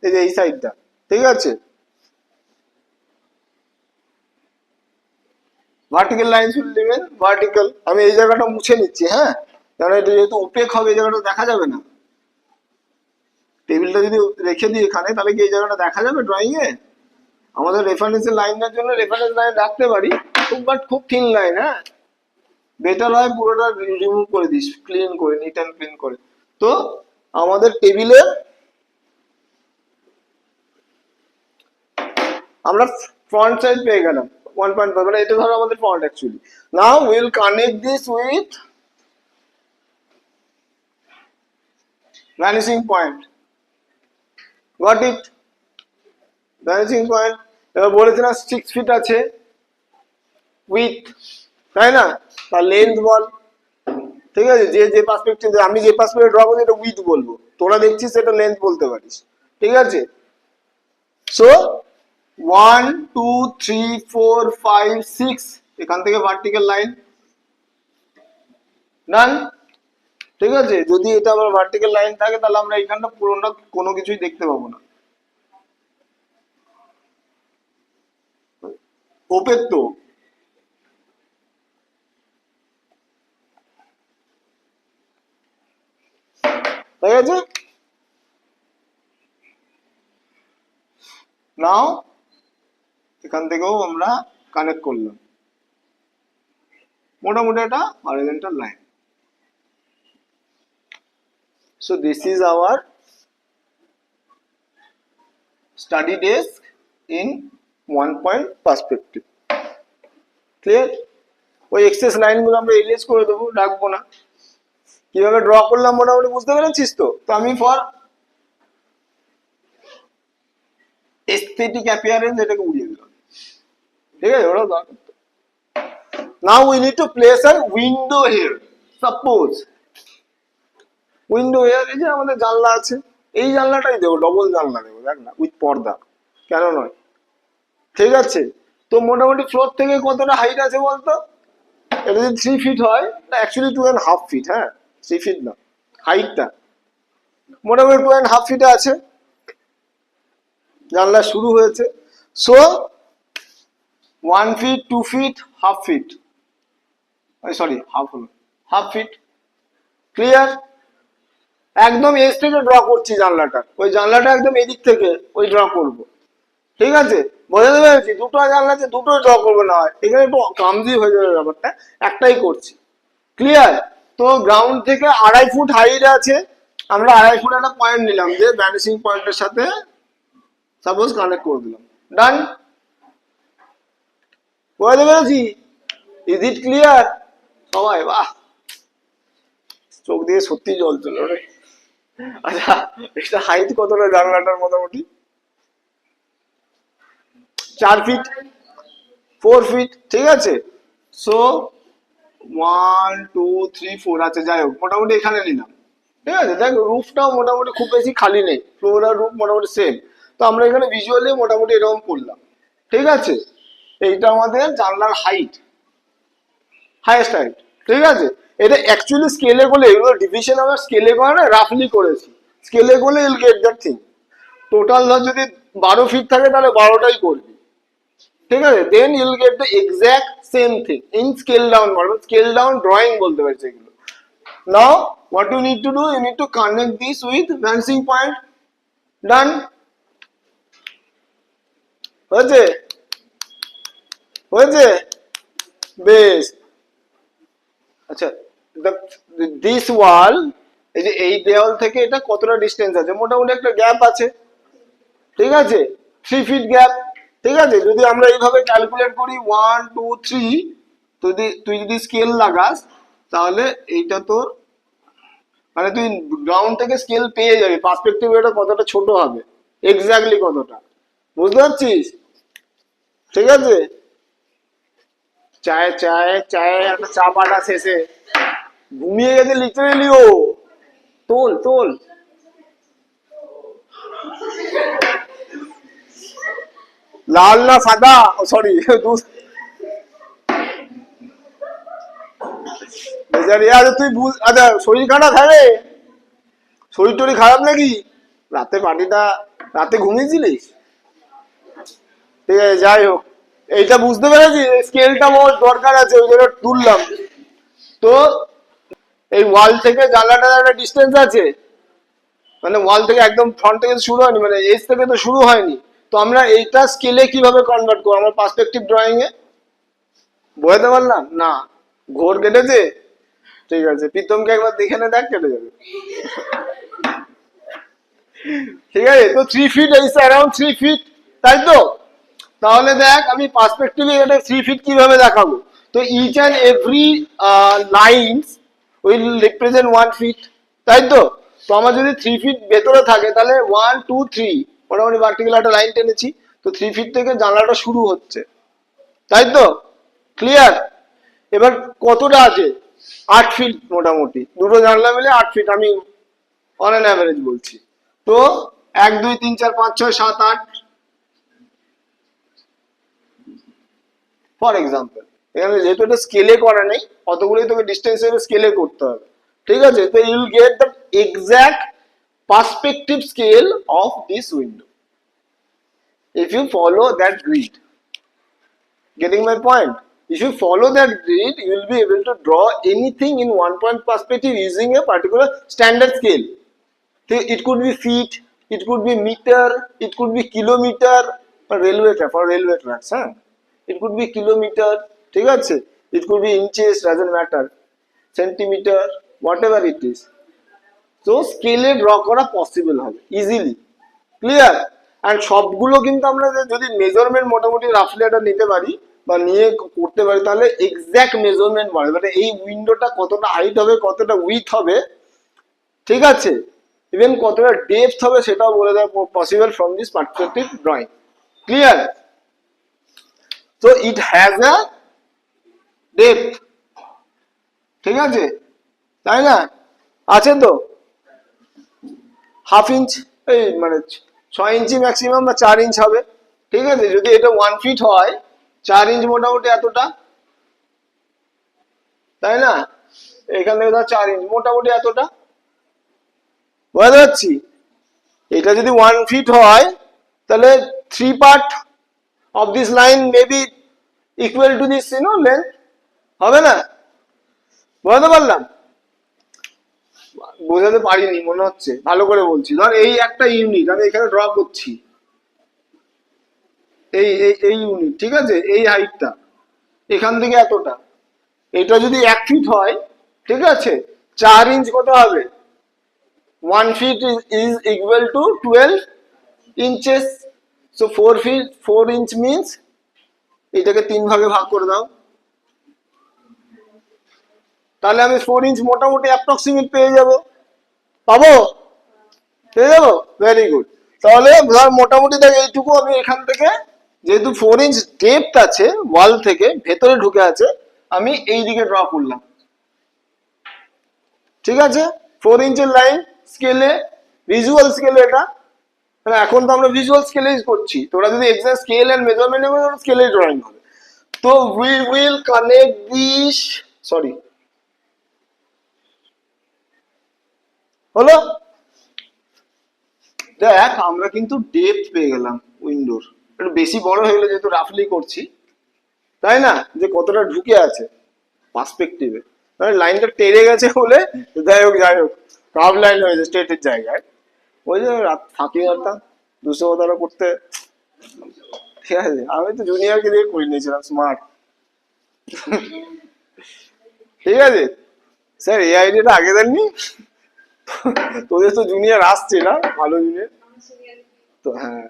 এই যে এই সাইডটা, ঠিক আছে। Vertical lines will remain vertical. আমি এই জায়গাটা মুছে নিচ্ছি, হ্যাঁ, কারণ এটা যেহেতু ওপেক হবে এই জায়গাটা দেখা যাবে না। টেবিলটা যদি রেখে দিই এখানে তাহলে কি এই জায়গাটা দেখা যাবে ড্রয়িং এ? আমাদের রেফারেন্সের লাইনের জন্য রেফারেন্স লাইন রাখতে পারি, খুব থিন লাইন, হ্যাঁ। বেটার হয় পুরোটা রিমুভ করে দিস, ক্লিন করে, নিট অ্যান্ড ক্লিন করে। তো আমাদের টেবিলের আমরা ফ্রন্ট সাইড পেয়ে গেলাম 1.5, মানে এটা ধরো আমাদের front actually. Now will connect this with vanishing point. Got it? Vanishing point এবার বলেছিলাম 6 ফিট আছে উইথ, তাই না? তার লেন্থ বল, ঠিক আছে। যে পার্সপেক্টিভ, আমি যে পার্সপেক্টিভ ড্র করছি এটা উইথ বলবো, তোরা দেখছিস সেটা লেন্থ বলতে পারিস, ঠিক আছে। সো 1 2 3 4 5 6 এখান থেকে ভার্টিক্যাল লাইন। ডান, ঠিক আছে। যদি এটা আবার ভার্টিক্যাল লাইন থাকে তাহলে আমরা এখানটা পুরোটা কোনো কিছুই দেখতে পাবো না, ওপের তো ঠিক আছে। নাও এখান থেকেও আমরা কানেক্ট করলাম মোটামুটি একটা horizontal line. So this is our study desk in 1 point perspective. Clear? ওই এক্সেস লাইনগুলো আমরা এরিজ করে দেবো, রাখবো না। কিভাবে ড্র করলাম মোটামুটি বুঝতে পেরেছিস তো? তো আমি ফর এস্থেটিক অ্যাপিয়ারেন্স এটাকে উড়িয়ে দিলাম, ঠিক আছে? ওটা দরকার। Now we need to place a window here. Suppose window here, এই যে আমাদের জানলা আছে, এই জানলাটাই দেবো, ডবল জানলা দেবো, দেখ না, উইথ পর্দা, কেন নয়? ঠিক আছে। তো মোটামুটি ফ্লোর থেকে কতটা হাইট আছে বলতো? এটা যদি 3 ফিট হয়, অ্যাকচুয়ালি 2.5 ফিট, হ্যাঁ 3 ফিট না, হাইটটা মোটামুটি 2.5 ফিটে আছে। জানলা শুরু হয়েছে, so 1 feet, 2 feet, half feet, sorry half হলো, হাফ ফিট। ক্লিয়ার? একদম এজ থেকে ড্র করছি জানলাটা, ওই জানলাটা একদম এদিক থেকে ওই ড্র করব, ঠিক আছে? বোঝাতে পেরেছি? দুটো জানলা আছে, দুটোই ড্র করবো, না হয় এখানে একটু কামজি হয়ে যাবে ব্যাপারটা, একটাই করছি। ক্লিয়ার? তো গ্রাউন্ড থেকে 2.5 ফুট হাইট আছে, আমরা 2.5 ফুট একটা পয়েন্ট নিলাম, যে ভ্যানিশিং পয়েন্টের সাথে সাপোজ কানেক্ট করে দিলাম, ডান। বোঝাতে পেরেছি? ইজ ইট ক্লিয়ার সবাই? বাহ, চোখ দিয়ে সত্যি জল চলো রে। আচ্ছা, এটা হাইট কতটা জানলাটার? মোটামুটি 4 ফিট, 4 ফিট, ঠিক আছে। সো 1 2 3 4, আচ্ছা যাই হোক, মোটামুটি এখানে নিলাম, ঠিক আছে। দেখ রুফটাও মোটামুটি খুব বেশি খালি নেই, ফ্লোর আর রুফ মোটামুটি সেম। তো আমরা এখানে ভিজুয়ালি মোটামুটি এরকম করলাম, ঠিক আছে। এইটা আমাদের জানলার হাইট, হাইয়েস্ট হাইট, ঠিক আছে। এটা অ্যাকচুয়ালি স্কেলে করলে, এগুলো ডিভিশন আমরা স্কেলে করে না, রাফলি করেছি। স্কেলে করলে ইউল গেট দ্যাট থিং। টোটাল ধর যদি 12 ফিট থাকে, তাহলে 12টাই করবি, ঠিক আছে। Then you'll get the exact same thing in scale down model, scale down drawing বলতে পারছি এগুলো। Now what you need to do, you need to connect this with vanishing point, done. হয়েছে? হয়েছে? বেশ। আচ্ছা, দিস ওয়াল, এই যে এই দেওয়াল থেকে এটা কতটা ডিস্টেন্স আছে? মোটামুটি একটা গ্যাপ আছে, ঠিক আছে, 3 ফিট গ্যাপ, ঠিক আছে। যদি আমরা এইভাবে ক্যালকুলেট করি 1 2 3, তুই যদি স্কেল লাগাস, তাহলে এইটা তোর মানে তুই গ্রাউন্ড থেকে স্কেল পেয়ে যাবি, পার্সপেক্টিভ এটা কতটা ছোট হবে, এক্স্যাক্টলি কতটা, বুঝতে পারছিস? ঠিক আছে। চায় চায় চায় একটা চা পাটা শেষে ঘুমিয়ে গেছে লিটারেলি ও। তোল তোল। লাল না সাদা, সরি দুধ বেচারি। আচ্ছা তুই বুঝ, আচ্ছা শরীর খারাপ হবে, শরীর টরীর খারাপ নাকি? রাতে পার্টিটা, রাতে ঘুমিয়েছিলিস? ঠিক আছে, যাই হোক, এইটা বুঝতে পেরেছি, স্কেলটা বহুত দরকার আছে, ওই জন্য তুললাম। তো এই ওয়াল থেকে জানলাটার একটা ডিস্টেন্স আছে, মানে ওয়াল থেকে একদম ফ্রন্ট থেকে শুরু হয়নি, মানে এজ থেকে তো শুরু হয়নি। তো আমরা এইটা স্কেলে কিভাবে কনভার্ট করবো? আমার পার্সপেক্টিভ ড্রয়িং এ বোঝাতে পারলাম না? ঘোর কেটেছে? ঠিক আছে, প্রীতমকে একবার দেখে নে, দেখ কেটে যাবে, ঠিক আছে। তো 3 ফিট, এই অ্যারাউন্ড 3 ফিট, তাই তো? তাহলে দেখ আমি পার্সপেক্টিভে এটা 3 ফিট কিভাবে দেখাবো। তো each and every lines will represent 1 feet, তাই তো? তো আমার যদি 3 ফিট ভেতরে থাকে, তাহলে 1 2 3 মোটামুটি ভার্টিক্যাল একটা লাইন টেনেছি, তো 3 ফিট থেকে জানলাটা শুরু হচ্ছে, তাই তো? ক্লিয়ার? এবার কতটা আছে? 8 ফিট মোটামুটি, দুটো জানলা মিলে 8 ফিট, আমি অন অ্যান অ্যাভারেজ বলছি। তো 1 2 3 4 5 6 7 8, ফর এক্সাম্পল। এখানে যেহেতু এটা স্কেলে করা নেই, অতগুলোই তোকে ডিস্টেন্স স্কেলে করতে হবে, ঠিক আছে। তো you'll get the exact perspective scale of this window if you follow that grid, Getting my point? If you follow that grid, you will be able to draw anything in one point perspective using a particular standard scale. It could be feet, it could be meter, it could be kilometer, for railway tracks, huh? It could be kilometer, ঠিক আছে? It could be inches, doesn't matter, centimeter, whatever it is. So scale A draw করা possible হবে easily, clear? And সবগুলো কিন্তু আমরা যদি measurement মোটামুটি রাফলি একটা নিতে পারি বা নিয়ে করতে পারি তাহলে এক্সাক্ট মেজারমেন্ট পাবে, মানে এই উইন্ডোটা কতটা হাইট হবে, কতটা উইথ হবে, ঠিক আছে, ইভেন কতটা ডেপথ হবে সেটাও বলে দেওয়া possible from this perspective drawing, clear? তো ইট হ্যাজ আ ডেপথ, ঠিক আছে, তাই না? আছে তো হাফ ইঞ্চ, এই মানে 6 ইঞ্চি ম্যাক্সিমাম বা 4 ইঞ্চ হবে, ঠিক আছে? যদি এটা 1 ফিট হয় 4 ইঞ্চ মোটামুটি এতটা, তাই না? এখান থেকে ধর 4 ইঞ্চ মোটামুটি এতটা, বুঝতে পারছি? এটা যদি 1 ফিট হয় তাহলে 3 part of this line maybe equal to this length, হবে না? বুঝতে পারলাম? বোঝাতে পারিনি মনে হচ্ছে, ভালো করে বলছি। ধর এই একটা ইউনিট আমি এখানে ড্র করছি, এই এই ইউনিট, ঠিক আছে, এই হাইটটা এখান থেকে এতটা, এটা যদি 1 ফিট হয়, ঠিক আছে, 4 ইঞ্চ কত হবে? 1 feet is equal to 12 inches. So 4 feet 4 inch means এটাকে 3 ভাগে ভাগ করে দাও, তাহলে আমি 4 ইঞ্চ মোটামুটি অ্যাপ্রক্সিমেট পেয়ে যাব, পাবো? পেয়ে যাবো, ভেরি গুড। তাহলে ধর মোটামুটি দেখ এইটুকু আমি এখান থেকে, যেহেতু 4 ইঞ্চ ডেপথ আছে ওয়াল থেকে ভেতরে ঢুকে আছে, আমি এই দিকে ড্র করলাম, ঠিক আছে? 4 ইঞ্চের লাইন স্কেলে, ভিজুয়াল স্কেলে এটা, মানে এখন তো আমরা ভিজুয়াল স্কেলেই করছি, তোরা যদি এক্সাক্ট স্কেল এন্ড মেজারমেন্ট হবে স্কেলে ড্রয়িং হবে। তো we will connect this, sorry হলো, দেখ আমরা কিন্তু ডেপথ পেয়ে গেলাম উইন্ডোর, একটু বেশি বড় হয়ে গেলে যেহেতু রাফলি করছি, তাই না, যে কতটা ঢুকে আছে পার্সপেক্টিভে, মানে লাইনটা টেনে গেছে বলে, যাই হোক কার্ভ লাইন হয়েছে স্ট্রেটের জায়গায়, ওই যে ফাঁকি মারতাম দুশো কথাটা করতে, ঠিক আছে? আমি তো জুনিয়রকে দিয়ে করে নিয়েছিলাম স্মার্ট, ঠিক আছে স্যার, এই আইডিয়াটা আগে দেননি? তোদের তো জুনিয়র আসছে না, ভালো জুনিয়র তো, হ্যাঁ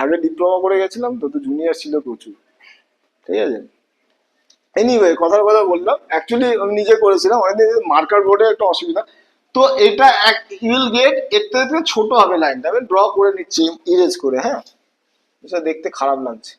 আগে ডিপ্লোমা করে গেছিলাম তো, তো জুনিয়র ছিল প্রচুর, ঠিক আছে? এনিওয়ে কথার কথা বললাম, অ্যাকচুয়ালি আমি নিজে করেছিলাম অনেকদিন, মার্কার বোর্ডে একটা অসুবিধা, তো এটা ইউল গেট এর থেকে ছোট হবে লাইনটা, আমি ড্র করে নিচ্ছি ইরেজ করে, হ্যাঁ, এটা দেখতে খারাপ লাগছে।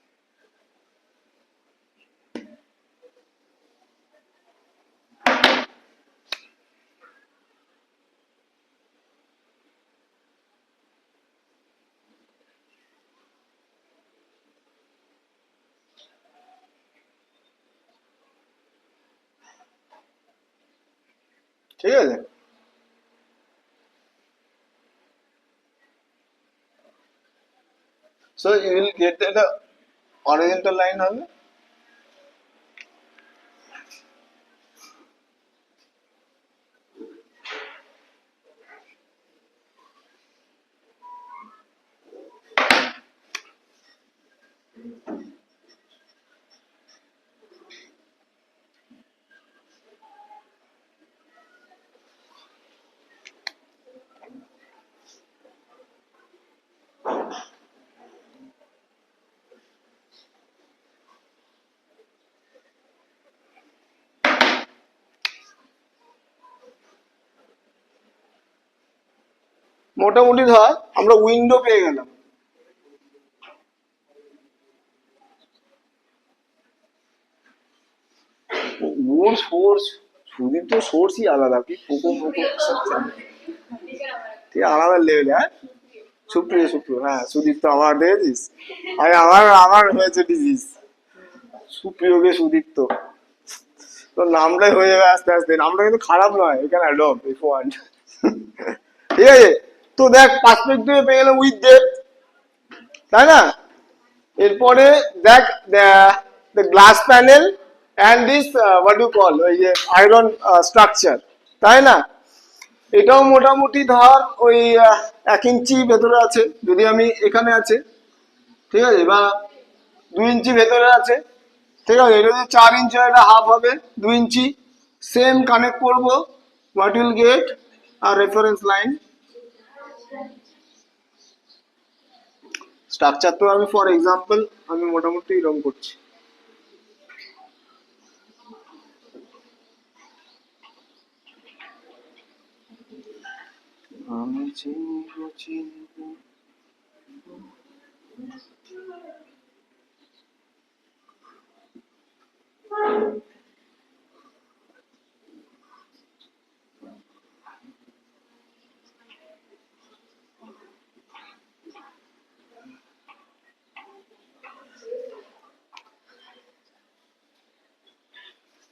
ঠিক আছে, so you will get that horizontal line হবে, মোটামুটি ধর আমরা উইন্ডো পেয়ে গেলাম, ওর সোর্স, সুদীপ তো সোর্সই আলাদা, কি পোকো পোকো ঠিক আলাদা লেভেল, হ্যাঁ সুপ্রিয়, হ্যাঁ সুদীপ তো আমার দেখেছিস, আরে আমার হয়েছে ডিজিজ, সুপ্রিয়কে সুদীপ তো, তোর নামটাই হয়ে যাবে আস্তে আস্তে, নামটা কিন্তু খারাপ নয়, এখানে অ্যাডপ্ট ইফ ওয়ান্ট, ঠিক আছে? তো দেখ পার্সপেক্টিভে পেয়ে গেলাম উইথ ডেপথ, তাই না? এরপরে দেখ the glass panel and this what do you call ওই যে আয়রন স্ট্রাকচার, তাই না? এটাও মোটামুটি ধর ওই 1 ইঞ্চি ভেতরে আছে, যদি আমি এখানে আছে, ঠিক আছে, বা 2 ইঞ্চি ভেতরে আছে, ঠিক আছে। এটা যদি 4 ইঞ্চি হয় এটা হাফ হবে, 2 ইঞ্চি। সেম কানেক্ট করবো, what will get are reference line. Structure তো আমি ফর এক্সাম্পল আমি মোটামুটি এরকম করছি। আমি চিনবো চিনবো।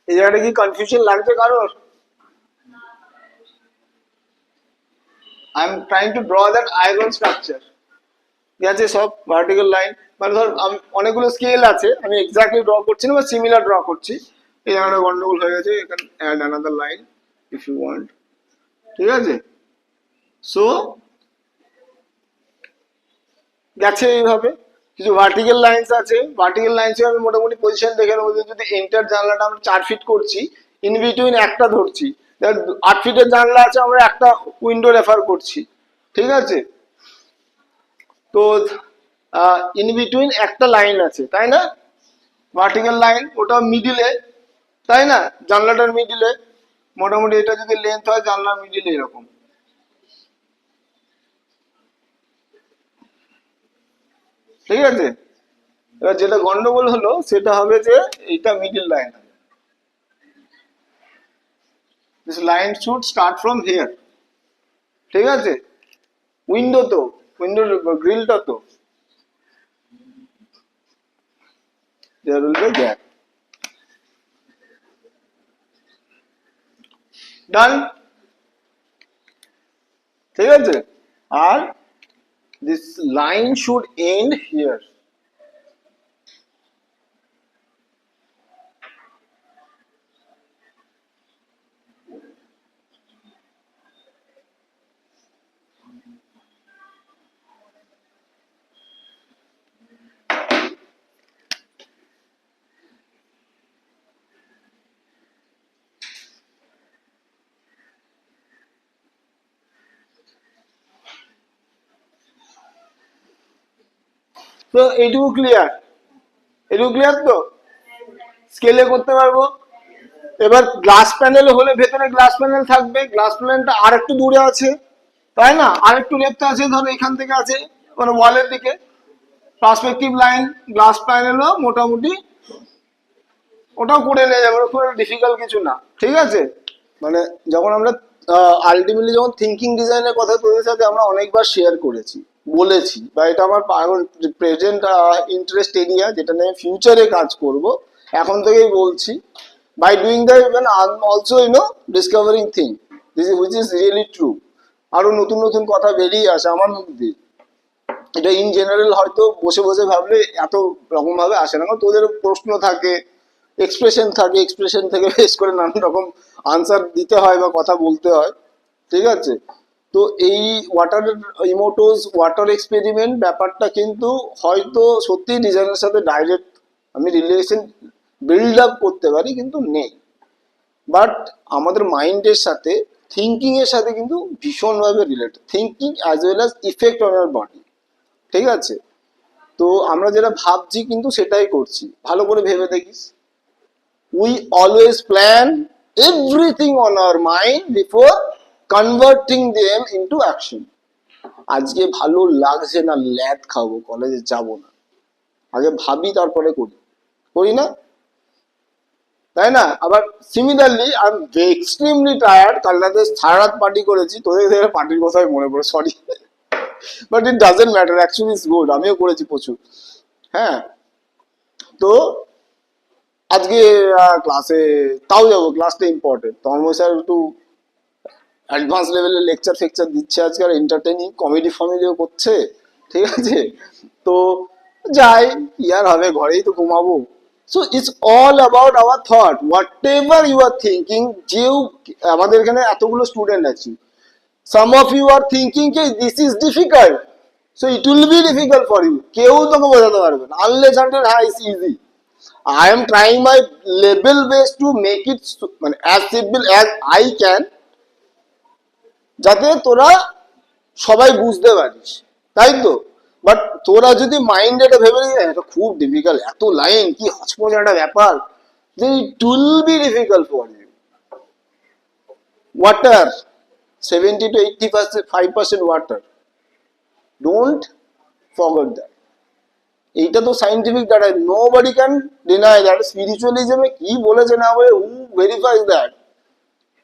এই জায়গাটা কি কনফিউশন লাগছে কারোর? I am trying to draw that iron structure, ঠিক আছে, সব ভার্টিক্যাল লাইন, মানে ধর অনেকগুলো স্কেল আছে, আমি এক্স্যাক্টলি ড্র করছি না বা সিমিলার ড্র করছি। এই জায়গাটা গন্ডগোল হয়ে গেছে, এখানে add another line if you want, ঠিক আছে। সো গেছে এইভাবে, কিছু ভার্টিক্যাল লাইন্স আছে, ভার্টিক্যাল লাইন্সে আমি মোটামুটি পজিশন দেখে নেবো। যদি এন্টার জানলাটা আমরা 4 ফিট করছি, ইন বিটুইন একটা ধরছি, 8 ফিটের জানলা আছে, আমরা একটা উইন্ডো রেফার করছি, ঠিক আছে। তো ইন বিটুইন একটা লাইন আছে, তাই না, ভার্টিক্যাল লাইন, ওটা মিডিলে, তাই না, জানলাটার মিডিলে। মোটামুটি এটা যদি লেন্থ হয় জানলার মিডিলে এরকম, ঠিক আছে। এবার যেটা গন্ডগোল হলো সেটা হবে যে এইটা middle line, this line should start from here, ঠিক আছে। উইন্ডো তো, উইন্ডোর গ্রিলটা তো, there will be a gap. Done, ঠিক আছে। আর this line should end here. তো এইটুকু ক্লিয়ার, এটুকু ক্লিয়ার তো, স্কেলে করতে পারবো। এবার গ্লাস প্যানেল হলে ভেতরে গ্লাস প্যানেল থাকবে, গ্লাস প্যানেলটা আর একটু দূরে আছে, তাই না, আর একটু লেফটে আছে, ধরো এখান থেকে আছে মানে ওয়ালের দিকে, পার্সপেক্টিভ লাইন গ্লাস প্যানেলও মোটামুটি ওটাও করে নিয়ে যাবে, খুব ডিফিকাল্ট কিছু না, ঠিক আছে। মানে যখন আমরা আলটিমেটলি যখন থিঙ্কিং ডিজাইনের কথা তোদের সাথে আমরা অনেকবার শেয়ার করেছি, বলেছি, বা এটা আমার প্রেজেন্ট ইন্টারেস্ট এরিয়া, যেটা নিয়ে ফিউচারে কাজ করব, এখন থেকেই বলছি, by doing the even I am also discovering thing this which is really true. আরো নতুন নতুন কথা বেরিয়ে আসে আমার মধ্যে, এটা ইন জেনারেল হয়তো বসে বসে ভাবলে এত রকম ভাবে আসে না, কারণ তোদের প্রশ্ন থাকে, এক্সপ্রেশন থাকে, এক্সপ্রেশন থেকে বেশ করে নানান রকম আনসার দিতে হয় বা কথা বলতে হয়, ঠিক আছে। তো এই ওয়াটার ইমোটোস ওয়াটার এক্সপেরিমেন্ট ব্যাপারটা কিন্তু হয়তো সত্যি ডিজাইনের সাথে ডাইরেক্ট আমি রিলেশন বিল্ড আপ করতে পারি, কিন্তু নেই। বাট আমাদের মাইন্ডের সাথে, থিঙ্কিং এর সাথে কিন্তু ভীষণভাবে related, thinking as well as effect on our body, ঠিক আছে। তো আমরা যেটা ভাবছি কিন্তু সেটাই করছি, ভালো করে ভেবে দেখিস। We always plan everything on our mind before converting them into action. আজকে ভালো লাগছে না, ল্যাদ খাবো, কলেজে যাব না, আগে ভাবি তারপরে করি, করি না, তাই না। আবার similarly I am extremely tired, কাল রাতে সারা রাত পার্টি করেছি, তোদের দেখে পার্টির কথাই মনে পড়ে, sorry, but it doesn't matter, actually it's good, আমিও করেছি প্রচুর, হ্যাঁ। তো আজকে ক্লাসে তাও যাবো, ক্লাসটা ইম্পর্টেন্ট, তন্ময় স্যার একটু অ্যাডভান্স লেভেলের লেকচার ফেকচার দিচ্ছে আজকে, আর এন্টারটেনিং কমেডি ফমেডিও করছে, ঠিক আছে। তো যাই, কি আর হবে, ঘরেই তো ঘুমাবো। So it's all about our thought, whatever you are thinking. যেও আমাদের এখানে এতগুলো স্টুডেন্ট আছি, some of you are thinking যে this is difficult, so it will be difficult for you, কেউ তোকে বোঝাতে পারবে না unless until হ্যাঁ it's easy. I am trying my level best to make it মানে as simple as I can, যাতে তোরা সবাই বুঝতে পারিস, তাই তো। বাট তোরা যদি মাইন্ড এটা ভেবে নিস এটা খুব ডিফিকাল্ট, এত লাইন কি হচপচ একটা ব্যাপার, then it will be difficult for you. Water, 70 to 85% water, don't forget that. এইটা তো scientific data, nobody can deny that. স্পিরিচুয়ালিজমে কি বলেছে না বলে, হু ভেরিফাইজ দ্যাট?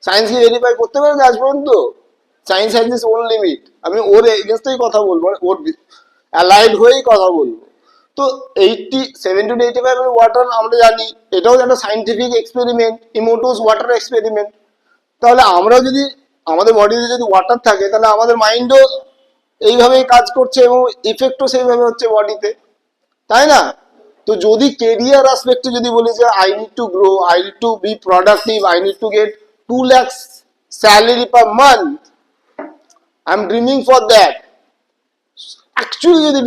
সায়েন্স কি ভেরিফাই করতে পারে আজ পর্যন্ত? Science has its own limit. আমি ওর এগেনস্টেই কথা বলবো, ওর অ্যালাইড হয়েই কথা বলবো। তো 70 to 85 ওয়াটার আমরা জানি, এটাও একটা সাইন্টিফিক এক্সপেরিমেন্ট, ইমোটোস ওয়াটার এক্সপেরিমেন্ট। তাহলে আমরাও যদি আমাদের বডিতে যদি ওয়াটার থাকে, তাহলে আমাদের মাইন্ডও এইভাবেই কাজ করছে এবং ইফেক্টও সেইভাবে হচ্ছে বডিতে, তাই না? তো যদি কেরিয়ার আসপেক্টে যদি বলি যে I need to grow, I need to B productive, I need to get 2 lakhs salary per month, I am dreaming for that. Actually যদি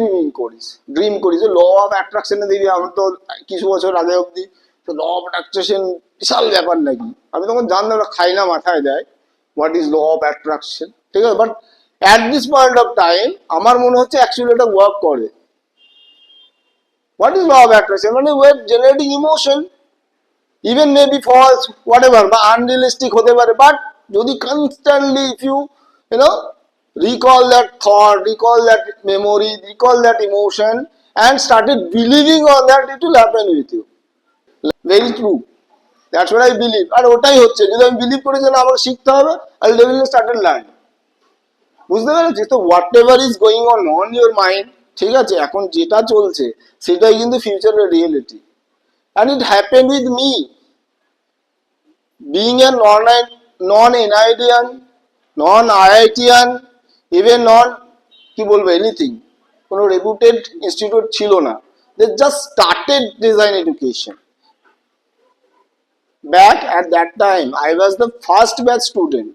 ড্রিম করিস ল অফ অ্যাট্রাকশনে দেখবি, আমি তো কিছু বছর আগে অব্দি তো ল অফ অ্যাট্রাকশন বিশাল ব্যাপার নাকি, আমি তখন জানতাম না, খাই না মাথায় দেয় what is law of attraction, ঠিক আছে। But at this point of time আমার মনে হচ্ছে অ্যাকচুয়ালি এটা ওয়ার্ক করে। What is law of attraction? মানে we're generating emotion, even maybe false, whatever, বা unrealistic হতে পারে, but যদি constantly if you know recall that thought, recall that memory, recall that emotion and started believing on that, it will happen with you. Very true. That's what I believe. আর ওটাই হচ্ছে, যদি আমি believe করি যে না আমাকে শিখতে হবে, I'll definitely started learning. বুঝতে পেরেছি তো? Whatever is going on your mind, ঠিক আছে, এখন যেটা চলছে সেটাই কিন্তু ফিউচারের reality. And it happen with me, being a non NIDian, non IITian, even non কি বলবো এনিথিং, কোনো রেপুটেড ইনস্টিটিউট ছিল না, they just started design education. Back at that time I was the first batch student,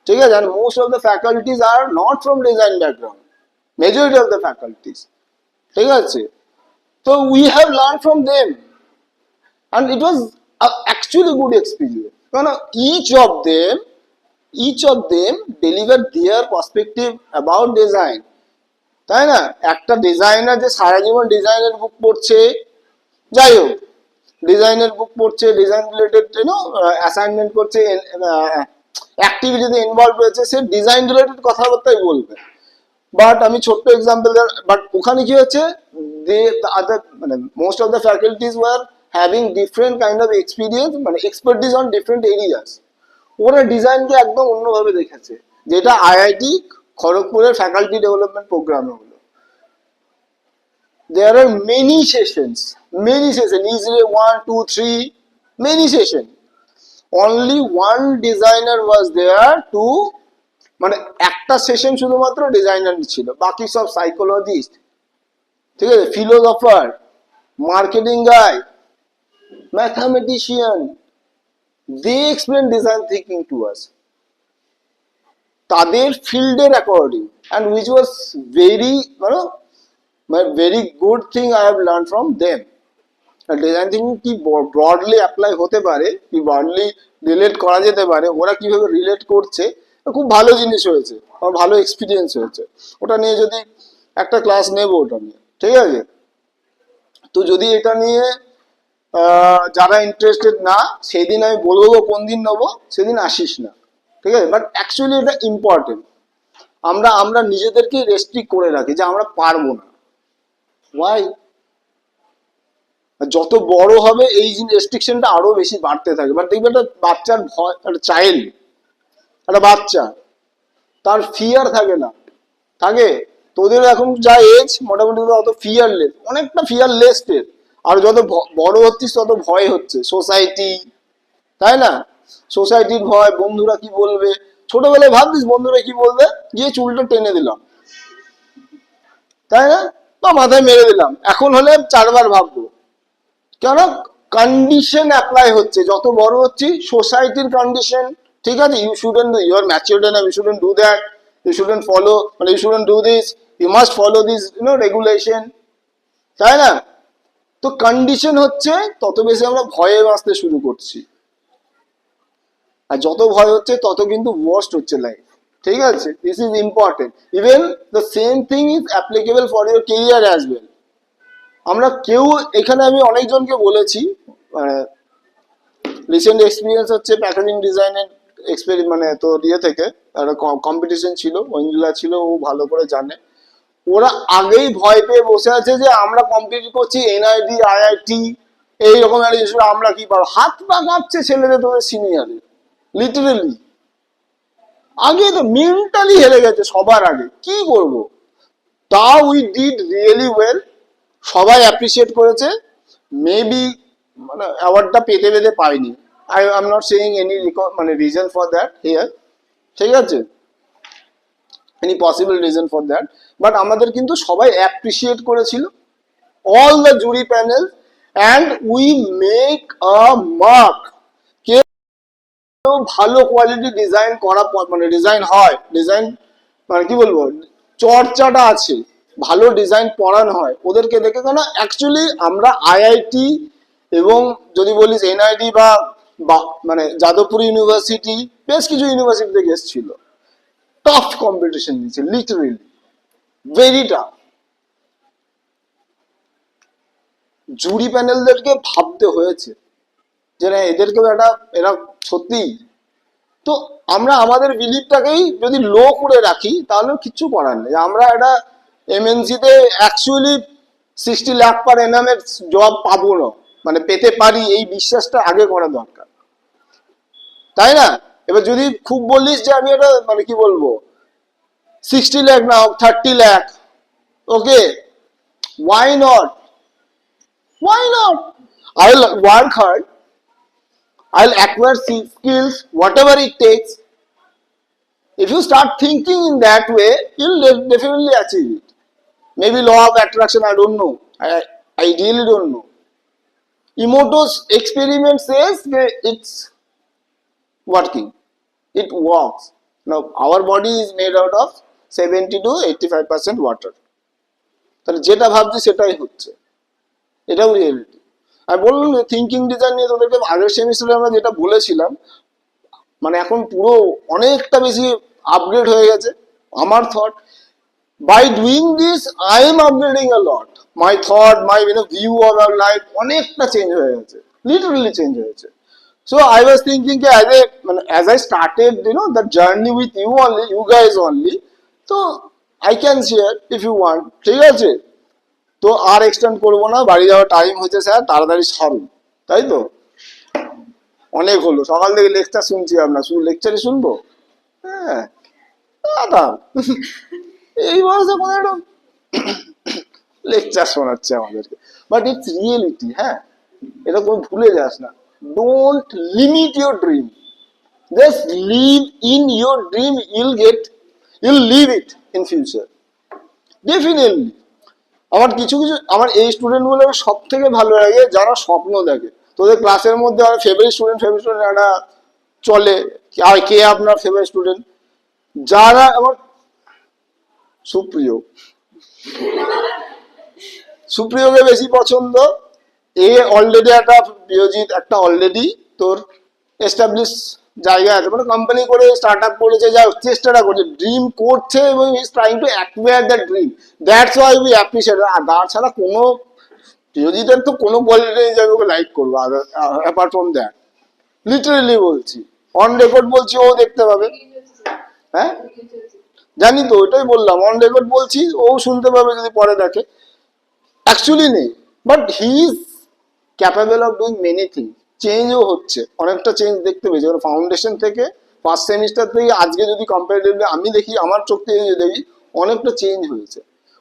ঠিক আছে। and most of the faculties are not from design background, majority of the faculties, ঠিক আছে। তো we have learned from them and it was a actually good experience, কারণ each of them delivered their perspective about design, তাই না? একটা designer যে সারা জীবন ডিজাইনের বুক পড়ছে, যাই হোক ডিজাইনের বুক পড়ছে, ডিজাইন রিলেটেড অ্যাসাইনমেন্ট করছে, অ্যাক্টিভিটিতে ইনভলভ রয়েছে, সে ডিজাইন রিলেটেড কথাবার্তাই বলবে। বাট আমি ছোট্ট এক্সাম্পল, বাট ওখানে কি হচ্ছে, দে আদার মানে most of the faculties were having different kind of experience, মানে এক্সপার্টিস অন ডিফারেন্ট এরিয়াস। ওরা ডিজাইনকে একদম অন্যভাবে দেখেছে, যেটা আইআইটি খড়গপুরের ফ্যাকাল্টি ডেভেলপমেন্ট প্রোগ্রামে হলো। There are many sessions, easily 1, 2, 3, many sessions. Only one designer was there to, মানে একটা সেশন শুধুমাত্র ডিজাইনার ছিল, বাকি সব সাইকোলজিস্ট, ঠিক আছে, philosopher, marketing guy, mathematician, they explain design thinking to us তাদের ফিল্ডের according, and which was very very good thing I have learn from them. Design thinking কি ব্রডলি অ্যাপ্লাই হতে পারে, কি ব্রডলি রিলেট করা যেতে পারে, ওরা কিভাবে রিলেট করছে, খুব ভালো জিনিস হয়েছে, আমার ভালো এক্সপিরিয়েন্স হয়েছে। ওটা নিয়ে যদি একটা ক্লাস নেব ওটা নিয়ে, ঠিক আছে। তো যদি এটা নিয়ে যারা ইন্টারেস্টেড না, সেদিন আমি বলবো কোন দিন নেবো, সেদিন আসিস না, ঠিক আছে। বাট অ্যাকচুয়ালি এটা ইম্পর্টেন্ট। আমরা নিজেদেরকে রেস্ট্রিক্ট করে রাখি যে আমরা পারবো না, ওয়াই? যত বড় হবে এই রেস্ট্রিকশনটা আরো বেশি বাড়তে থাকে। বাট দেখবে একটা বাচ্চার ভয়, একটা চাইল্ড, একটা বাচ্চা, তার ফিয়ার থাকে না, থাকে তোদের এখন যা এজ মোটামুটি অত ফিয়ারলেস, অনেকটা ফিয়ারলেস এর। আর যত বড় হচ্ছিস তত ভয় হচ্ছে, সোসাইটি, তাই না? সোসাইটির ভয়, বন্ধুরা কি বলবে। ছোটবেলায় ভাবতিস বন্ধুরা কি বলবে, গিয়ে চুলটা টেনে দিলাম, তাই না? বা মাথায় মেরে দিলাম, এখন হলে 4বার ভাববো। কেন? কন্ডিশন অ্যাপ্লাই হচ্ছে, যত বড় হচ্ছি সোসাইটির কন্ডিশন, ঠিক আছে, you shouldn't do, you are matured enough, you shouldn't do that, you shouldn't follow, মানে you shouldn't do this, you must follow this regulation, তাই না? তো কন্ডিশন হচ্ছে, তত বেশি আমরা ভয়ে বাঁচতে শুরু করছি, আর যত ভয় হচ্ছে তত কিন্তু ওয়ার্স্ট হচ্ছে লাইফ, ঠিক আছে? This is important. Even the same thing is applicable for your career as well. আমরা কেউ, এখানে আমি অনেকজনকে বলেছি, মানে রিসেন্ট এক্সপিরিয়েন্স হচ্ছে প্যাকেজিং ডিজাইনের এক্সপেরিমেন্ট, মানে তো থেকে একটা কম্পিটিশন ছিল, ঐন্দ্রিলা ছিল, ও ভালো করে জানে। ওরা আগেই ভয় পেয়ে বসে আছে যে আমরা কম্পিট করছি এনআইডি আইআইটি এইরকম একটা জিনিস, আমরা কি পারবো, হাত পা কাঁপছে ছেলেদের, তোদের সিনিয়রের, লিটারেলি আগে তো মেন্টালি হেরে গেছে সবার আগে, কি করব। তা উই ডিড রিয়েলি ওয়েল, সবাই অ্যাপ্রিসিয়েট করেছে, মেবি মানে অ্যাওয়ার্ডটা পেতে পেতে পাইনি, I am not saying any মানে রিজন ফর দ্যাট হিয়ার, ঠিক আছে, any possible reason for that, but আমাদের কিন্তু সবাই অ্যাপ্রিসিয়েট করেছিল, all the jury panel, and we make a mark. কে ভালো কোয়ালিটি ডিজাইন করা, মানে ডিজাইন হয়, ডিজাইন মানে কি বলবো, চর্চাটা আছে, ভালো ডিজাইন পড়ানো হয় ওদেরকে দেখে। কেন? অ্যাকচুয়ালি আমরা আইআইটি এবং যদি বলিস এনআইডি বা মানে যাদবপুর ইউনিভার্সিটি, বেশ কিছু ইউনিভার্সিটি থেকে এসেছিল, টাফ কম্পিটিশন দিচ্ছে, লিটারেলি ভেরি টাফ। জুরি প্যানেলদেরকে ভাবতে হয়েছে যে না, এদেরকেও একটা, এরা সত্যি। তো আমরা আমাদের বিলিভটাকেই যদি লো করে রাখি তাহলে কিচ্ছু করার নেই। আমরা একটা এমএনসিতে অ্যাকচুয়ালি 60 লাখ পার এনামের জব পাবো না, মানে পেতে পারি, এই বিশ্বাসটা আগে করা দরকার, তাই না? এবার যদি খুব বলিস যে আমি এটা মানে কি বলবো 60 লাখ না হোক 30 lakh, okay, why not, why not, I will work hard, I'll acquire skills, whatever it takes. If you start thinking in that way, you'll definitely achieve it. Maybe law of attraction, I don't know. I really don't know. Emoto's experiment says that it's working. It works. Now, our body is made out of 70 to 85% water. তাহলে যেটা ভাবছি সেটাই হচ্ছে, এটাও reality. আমি বললাম যে thinking design নিয়ে তোদেরকে আগের সেমিস্টারে আমরা যেটা বলেছিলাম, মানে এখন পুরো অনেকটা বেশি আপগ্রেড হয়ে গেছে আমার thought. By doing this I am upgrading a lot, my thought, my view of our life অনেকটা চেঞ্জ হয়ে গেছে, লিটারালি চেঞ্জ হয়েছে। সো আই ওয়াজ থিঙ্কিং কে অ্যাজ এ মানে as I started the journey with you only, you guys only, তো I can share if you want, ঠিক আছে? তো আর এক্সটেন্ড করবো না, বাড়ি যাওয়ার টাইম হয়েছে স্যার, তাড়াতাড়ি সারুন, তাই তো? অনেক হলো, সকাল থেকে লেকচার শুনছি, আপনার শুধু লেকচারই শুনবো? হ্যাঁ, দাদা এই বয়সে কোনো একটা লেকচার শোনাচ্ছে আমাদেরকে, বাট ইটস রিয়েলিটি। হ্যাঁ, এটা কোনো ভুলে যাস না, don't limit your dream, just live in your dream, you'll live it in future, definitely. আমার কিছু কিছু আমার এই স্টুডেন্টগুলো সব থেকে ভালো লাগে যারা স্বপ্ন দেখে। তোদের ক্লাসের মধ্যে আমার ফেভারিট স্টুডেন্ট একটা চলে, আর কে আপনার ফেভারিট স্টুডেন্ট? যারা আমার সুপ্রিয়, সুপ্রিয়কে বেশি পছন্দ। এ অলরেডি একটা বিয়োজিৎ, একটা অলরেডি তোর এস্টাবলিশ জায়গা আছে, মানে কোম্পানি করে স্টার্ট আপ করেছে, যা চেষ্টাটা করছে, ড্রিম করছে এবং is trying to acquire that dream, that's why we appreciate. আর তাছাড়া কোনো বিয়োজিতের তো কোনো কোয়ালিটি নেই যে ওকে লাইক করবো, অ্যাপার্ট ফ্রম দ্যাট, লিটারেলি বলছি, অন রেকর্ড বলছি, ও দেখতে পাবে। হ্যাঁ জানি তো, ওইটাই বললাম, অন রেকর্ড বলছি, ও শুনতে পাবে যদি পরে দেখে। অ্যাকচুয়ালি নেই, but he is capable of doing many thing. চেঞ্জও হচ্ছে, অনেকটা চেঞ্জ দেখতে পেয়েছি ওর ফাউন্ডেশন থেকে, ফার্স্ট সেমিস্টার থেকে আজকে যদি কম্পারেটিভলি আমি দেখি, আমার চোখ থেকে যদি দেখি, অনেকটা চেঞ্জ হয়েছে,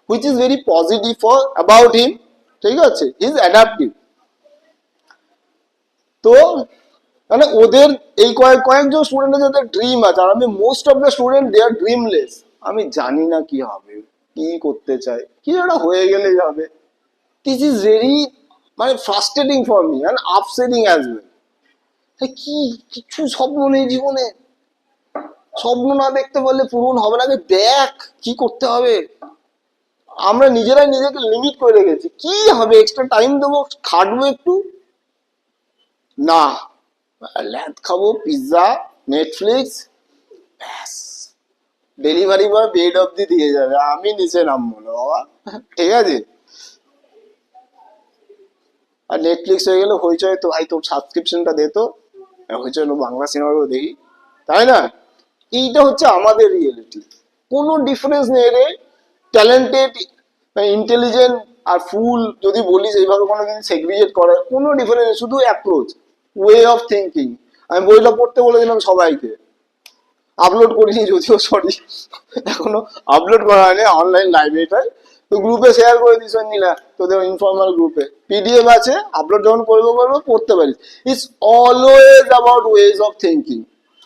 which is very positive for about him, ঠিক আছে? He is adaptive. তো মানে ওদের এই কয়েকজন স্টুডেন্টের যাদের ড্রিম আছে, আর আমি most of the student they are dreamless, আমি জানি না কি হবে, কি করতে চাই, কি একটা হয়ে গেলেই হবে। দিস ইজ ভেরি মানে frustrating for me and upsetting as well. কি কিছু স্বপ্ন নেই জীবনে, স্বপ্ন না দেখতে পারলে পূরণ হবে না। দেখ কি করতে হবে, আমরা নিজেরাই নিজেকে লিমিট করে রেখেছি। কি হবে, এক্সট্রা টাইম দেবো, খাটবো একটু, না ল্যাদ খাবো, পিৎজা, নেটফ্লিক্স, ব্যাস ডেলিভারি বয় বেড অব্দি দিয়ে যাবে, আমি নিচে নামবো না বাবা। ঠিক আছে, আর নেটফ্লিক্স হয়ে গেলে হইচই তো ভাই, তোর সাবস্ক্রিপশনটা দে তো, হইচই বাংলা সিনেমাগুলো দেখি, তাই না? এইটা হচ্ছে আমাদের রিয়েলিটি, কোনো ডিফারেন্স নেই রে। ট্যালেন্টেড, ইন্টেলিজেন্ট আর ফুল যদি বলিস এইভাবে কোনো কিছু সেগ্রিগেট করে, কোনো ডিফারেন্স নেই, শুধু অ্যাপ্রোচ, ওয়ে অফ থিঙ্কিং। আমি বইটা পড়তে বলেছিলাম সবাইকে, আপলোড করিনি যদিও, সরি এখনো আপলোড করা হয়নি অনলাইন লাইব্রেরিটায়, তো গ্রুপে শেয়ার করে দিস নিলা, তোদের ইনফর্মাল গ্রুপে পিডিএফ আছে, আপলোড যখন করবো পড়তে পারিস। It's always about ways of thinking.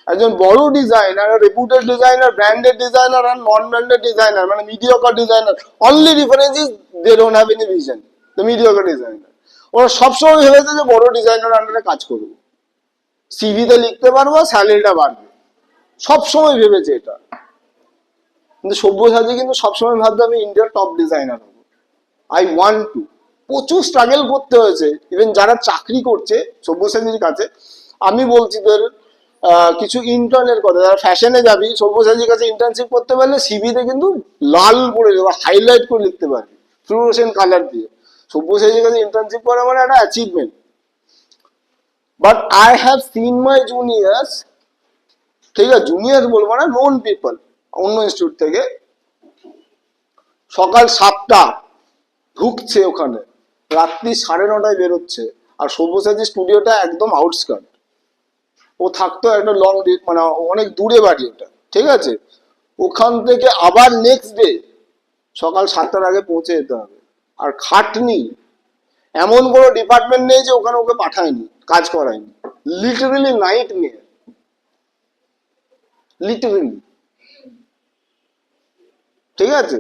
একজন বড় designer, reputed designer, branded designer আর নন ব্র্যান্ডেড ডিজাইনার, মানে mediocre designer, only difference is they don't have any vision. The mediocre designer, ওরা সবসময় ভেবেছে যে বড় ডিজাইনার আন্ডারে কাজ করবো, সিভিতে লিখতে পারবো, স্যালারিটা বাড়বে, সবসময় ভেবেছে এটা। কিন্তু সব্যসাচী কিন্তু সবসময় ভাবতো আমি ইন্ডিয়ার টপ ডিজাইনার হবো, আই ওয়ান্ট টু। প্রচুর স্ট্রাগল করতে হয়েছে, ইভেন যারা চাকরি করছে সব্যসাচীর কাছে, আমি বলছি তোর কিছু ইন্টার্নের কথা, যারা ফ্যাশনে যাবি সব্যসাচীর কাছে ইন্টার্নশিপ করতে পারলে সিভিতে কিন্তু লাল করে বা হাইলাইট করে লিখতে পারবি ফ্লুরোসেন্ট কালার দিয়ে। সব্যসাচীর কাছে ইন্টার্নশিপ করা মানে একটা achievement. But I have seen my juniors, ঠিক আছে জুনিয়র বলবো না, নোন পিপল অন্য ইনস্টিটিউট থেকে, সকাল 7টা ঢুকছে ওখানে, রাত্রি 9:30 বেরোচ্ছে। আর সব্যসাচী স্টুডিওটা একদম আউটস্কার্ট, ও থাকতো একটা লং, মানে অনেক দূরে বাড়ি ওটা, ঠিক আছে, ওখান থেকে আবার নেক্সট ডে সকাল 7টার আগে পৌঁছে যেতে হবে। আর খাটনি, এমন কোনো ডিপার্টমেন্ট নেই যে ওখানে ওকে পাঠায়নি, কাজ করায়নি, লিটারেলি নাইট মেয়ার, লিটারেলি, ঠিক আছে।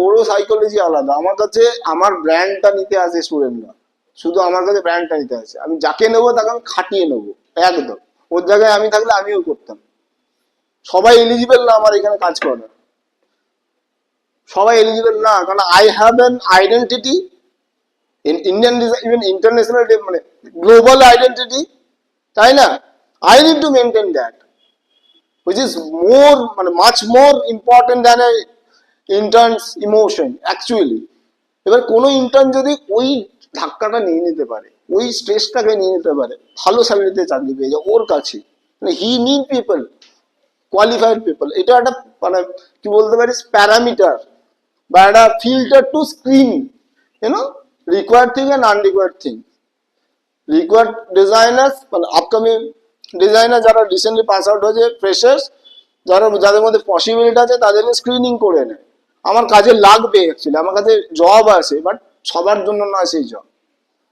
ওরও সাইকোলজি আলাদা। আমার কাছে আমার ব্র্যান্ডটা নিতে আসে স্টুডেন্টরা, শুধু আমার কাছে ব্র্যান্ডটা নিতে আসে, আমি যাকে নেবো তাকে আমি খাটিয়ে নেবো একদম। ওর জায়গায় আমি থাকলে আমিও করতাম। সবাই এলিজিবল না আমার এখানে কাজ করার, সবাই এলিজিবল না, কারণ I have an identity in Indian, even international, মানে গ্লোবাল আইডেন্টিটি, তাই না? I need to maintain that, which is more মানে much more important than a intern's emotion actually. এবার কোনো ইন্টার্ন যদি ওই ধাক্কাটা নিয়ে নিতে পারে, ওই স্ট্রেসটাকে নিয়ে নিতে পারে, ভালো স্যালারিতে চাকরি পেয়ে যায় ওর কাছে, মানে he need people, qualified people. এটা একটা মানে কি বলতে পারিস প্যারামিটার বা একটা filter to screen, you know, required thing and unrequired thing. Required designers মানে আপকামিং ডিজাইনার যারা রিসেন্টলি পাস আউট হয়েছে, ফ্রেশার্স যারা, যাদের মধ্যে পসিবিলিটি আছে তাদেরকে স্ক্রিনিং করে নেয়। আমার কাজে লাগবে অ্যাকচুয়ালি, আমার কাছে জব আছে, বাট সবার জন্য না সেই job.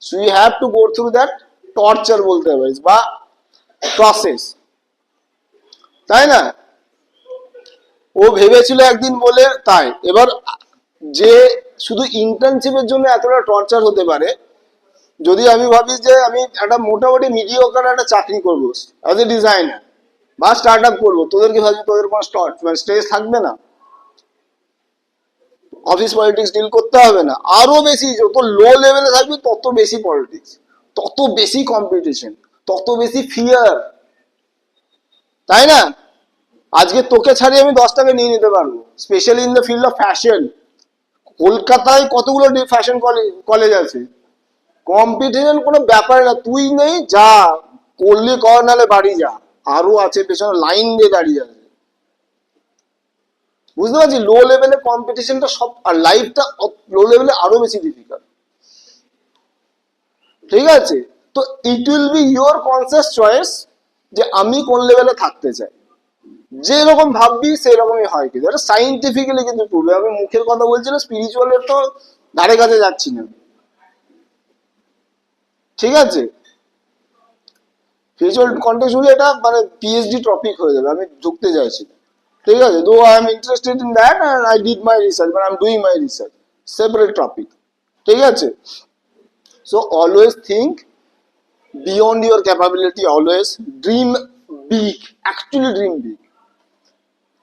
So you have to go through that torture বলতে পারিস বা প্রসেস, তাই না? ও ভেবেছিল একদিন বলে তাই। এবার যে শুধু ইন্টার্নশিপের জন্য এতটা টর্চার হতে পারে, যদি আমি ভাবি যে আমি একটা মোটামুটি মিডিওকার একটা চাকরি করবো অ্যাজ এ ডিজাইনার বা স্টার্ট আপ করবো, তোদের কি ভাবছি তোদের কোনো স্ট্রেস থাকবে না, অফিস পলিটিক্স ডিল করতে হবে না? আরো বেশি, যত লো লেভেলে থাকবি তত বেশি পলিটিক্স, তত বেশি কম্পিটিশন, তত বেশি ফিয়ার, তাই না? আজকে তোকে ছাড়িয়ে আমি 10টাকে নিয়ে নিতে পারবো, specially in the field of fashion. কলকাতায় কতগুলো ফ্যাশন কলেজ আছে, কম্পিটিশন কোনো ব্যাপার না, তুই নেই যা করলি কর, নালে বাড়ি যা, আরো আছে পেছনে লাইন দিয়ে দাঁড়িয়ে আছে। বুঝতে পারছি লো লেভেলে কম্পিটিশনটা সব, আর লাইফটা লো লেভেলে আরো বেশি ডিফিকাল্ট, ঠিক আছে? তো it will be your conscious choice যে আমি কোন লেভেলে থাকতে চাই। যেরকম ভাববি সেরকমই হয়, কিন্তু এটা সাইন্টিফিক্যালি কিন্তু প্রুভ। আমি মুখের কথা বলছি না, স্পিরিচুয়ালের তো ধারে কাছে যাচ্ছি না, ঠিক আছে? স্পিরিচুয়াল কন্টেক্সট হলে এটা মানে পিএইচডি টপিক হয়ে যাবে, আমি ঢুকতে চাইছি না। ঠিক আছে, though I am interested in that and I did my research, but I am doing my research, separate topic. ঠিক আছে, so always think beyond your capability, always dream big, actually dream big.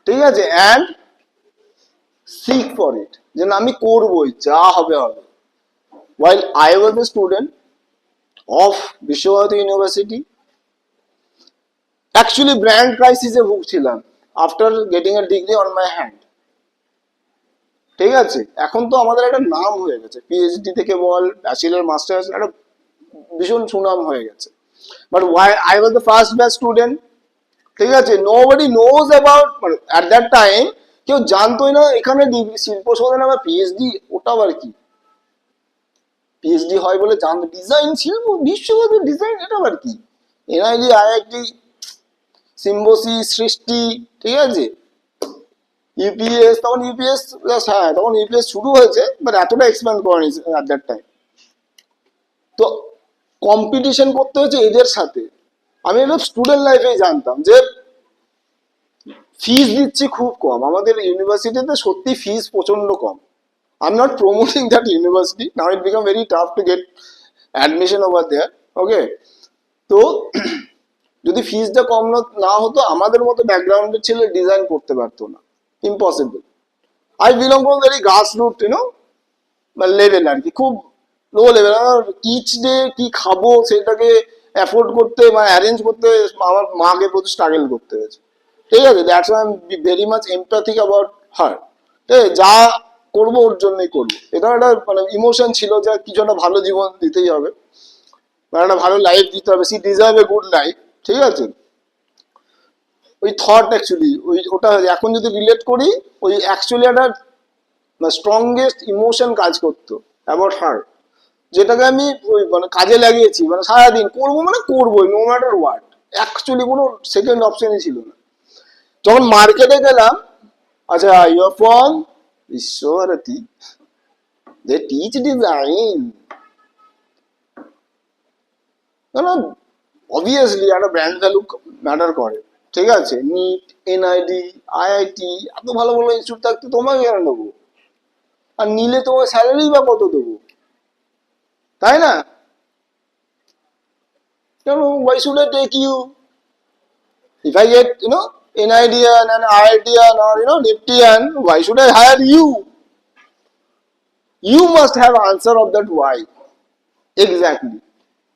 ঠিক আছে, and sick for it, যে না আমি করবোই, যা হবে হবে। While I was a student of Vishwabharati University, actually brand crisis A ভুগছিলাম after getting a degree on my hand। ঠিক আছে, এখন তো আমাদের একটা নাম হয়ে গেছে, পিএইচডি থেকে বল, ব্যাচেলর মাস্টার্স, একটা ভীষণ সুনাম হয়ে গেছে। But why I was the first batch student. ঠিক আছে, নোবডি নোজ অ্যাবাউট, মানে অ্যাট দ্যাট টাইম কেউ জানতোই না এখানে ডিগ্রি, শিল্প সৌধে আবার পিএইচডি, ওটা আবার কি পিএইচডি হয় বলে জানতো, ডিজাইন শিল্প বিশ্বব্যাপী ডিজাইন, এটা আবার কি, এনআইডি, আইআইটি, সিম্বোসিস, সৃষ্টি, ঠিক আছে, ইউপিএস, তখন ইউপিএস, হ্যাঁ তখন ইউপিএস শুরু হয়েছে, বাট এতটা এক্সপ্যান্ড করেনি অ্যাট দ্যাট টাইম। তো কম্পিটিশন করতে হয়েছে এদের সাথে। আমি এটা স্টুডেন্ট লাইফেই জানতাম যে ফিস দিচ্ছি খুব কম, আমাদের ইউনিভার্সিটিতে সত্যি ফিস প্রচন্ড কম। I'm not promoting that university. Now it become very tough to get admission over there. Okay, তো যদি ফিসটা কম না হতো, আমাদের মতো ব্যাকগ্রাউন্ডের ছেলে ডিজাইন করতে পারতো না, impossible. I belong from very grass root, level আর কি, খুব লো লেভেল। আমার ইচ ডে কি খাবো সেটাকে অ্যাফোর্ড করতে বা অ্যারেঞ্জ করতে আমার মাকে প্রচুর স্ট্রাগল করতে হয়েছে। ঠিক আছে, that's why I am very much empathic about her. ঠিক আছে, যা করবো ওর জন্যই করবো, এটা একটা মানে ইমোশন ছিল যে কিছু একটা ভালো জীবন দিতেই হবে, মানে একটা ভালো লাইফ দিতে হবে, she deserve a good life. ঠিক আছে, ওই থট অ্যাকচুয়ালি ওটা এখন যদি রিলেট করি, ওই অ্যাকচুয়ালি একটা স্ট্রংগেস্ট ইমোশন কাজ করতো অ্যাবাউট হার, যেটাকে আমি ওই মানে কাজে লাগিয়েছি, মানে সারাদিন করবো মানে করবোই, নো ম্যাটার হোয়াট, অ্যাকচুয়ালি কোনো সেকেন্ড অপশনই ছিল না। যখন মার্কেটে গেলাম, আচ্ছা you're from Visvabharati, they teach design, না অবভিয়াসলি একটা ব্র্যান্ড ভ্যালু ম্যাটার করে। ঠিক আছে, নিট, এনআইডি, আইআইটি, এত ভালো ভালো ইনস্টিটিউট থাকতে তোমাকে কেন নেবো, আর নিলে তোমার স্যালারি বা কত দেবো, তাই না? কেন, why should I take you? If I get, NIDian and IITian or, Niftian, why should I hire you? You must have answer of that why. Exactly.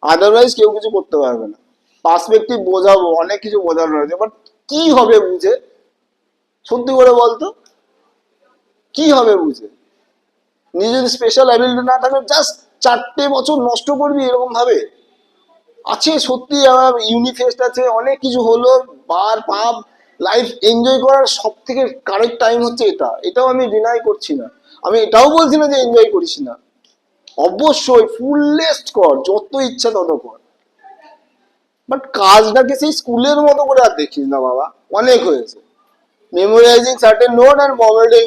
Otherwise কেউ কিছু করতে পারবে না। পার্সপেক্টিভ বোঝাবো, অনেক কিছু বোঝানো রয়েছে, বাট কি হবে বুঝে, সত্যি করে বলতো কি হবে বুঝে? নিজের স্পেশাল অ্যাবিলিটি না থাকলে জাস্ট 4টে বছর নষ্ট করবি এরকম ভাবে? আছে সত্যি, আমার ইউনিফেস্ট আছে, অনেক কিছু হলো, বার পাব, লাইফ এনজয় করার সব থেকে কারেক্ট টাইম হচ্ছে এটা, এটাও আমি ডিনাই করছি না, আমি এটাও বলছি না যে এনজয় করিস না, অবশ্যই ফুললেস্ট কর, যত ইচ্ছা তত কর, বাট কাজটাকে সেই স্কুলের মতো করে আর দেখিস না বাবা, অনেক হয়েছে। Memorising certain note and forwarding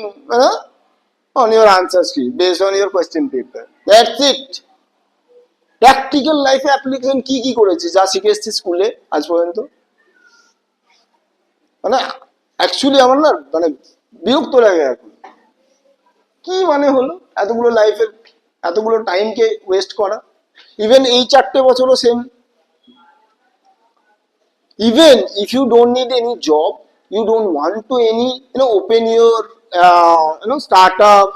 on your answer sheet based on your question paper, that's it. Practical লাইফে অ্যাপ্লিকেশন কি কি করেছি, যা শিখে এসেছি স্কুলে আজ পর্যন্ত, মানে অ্যাকচুয়ালি আমার না মানে বিরক্ত লাগে এখন, কি মানে হলো এতগুলো লাইফের এতগুলো টাইমকে ওয়েস্ট করা। ইভেন এই 4টে বছরও same, even if you don't need any job, you don't want to open your startup,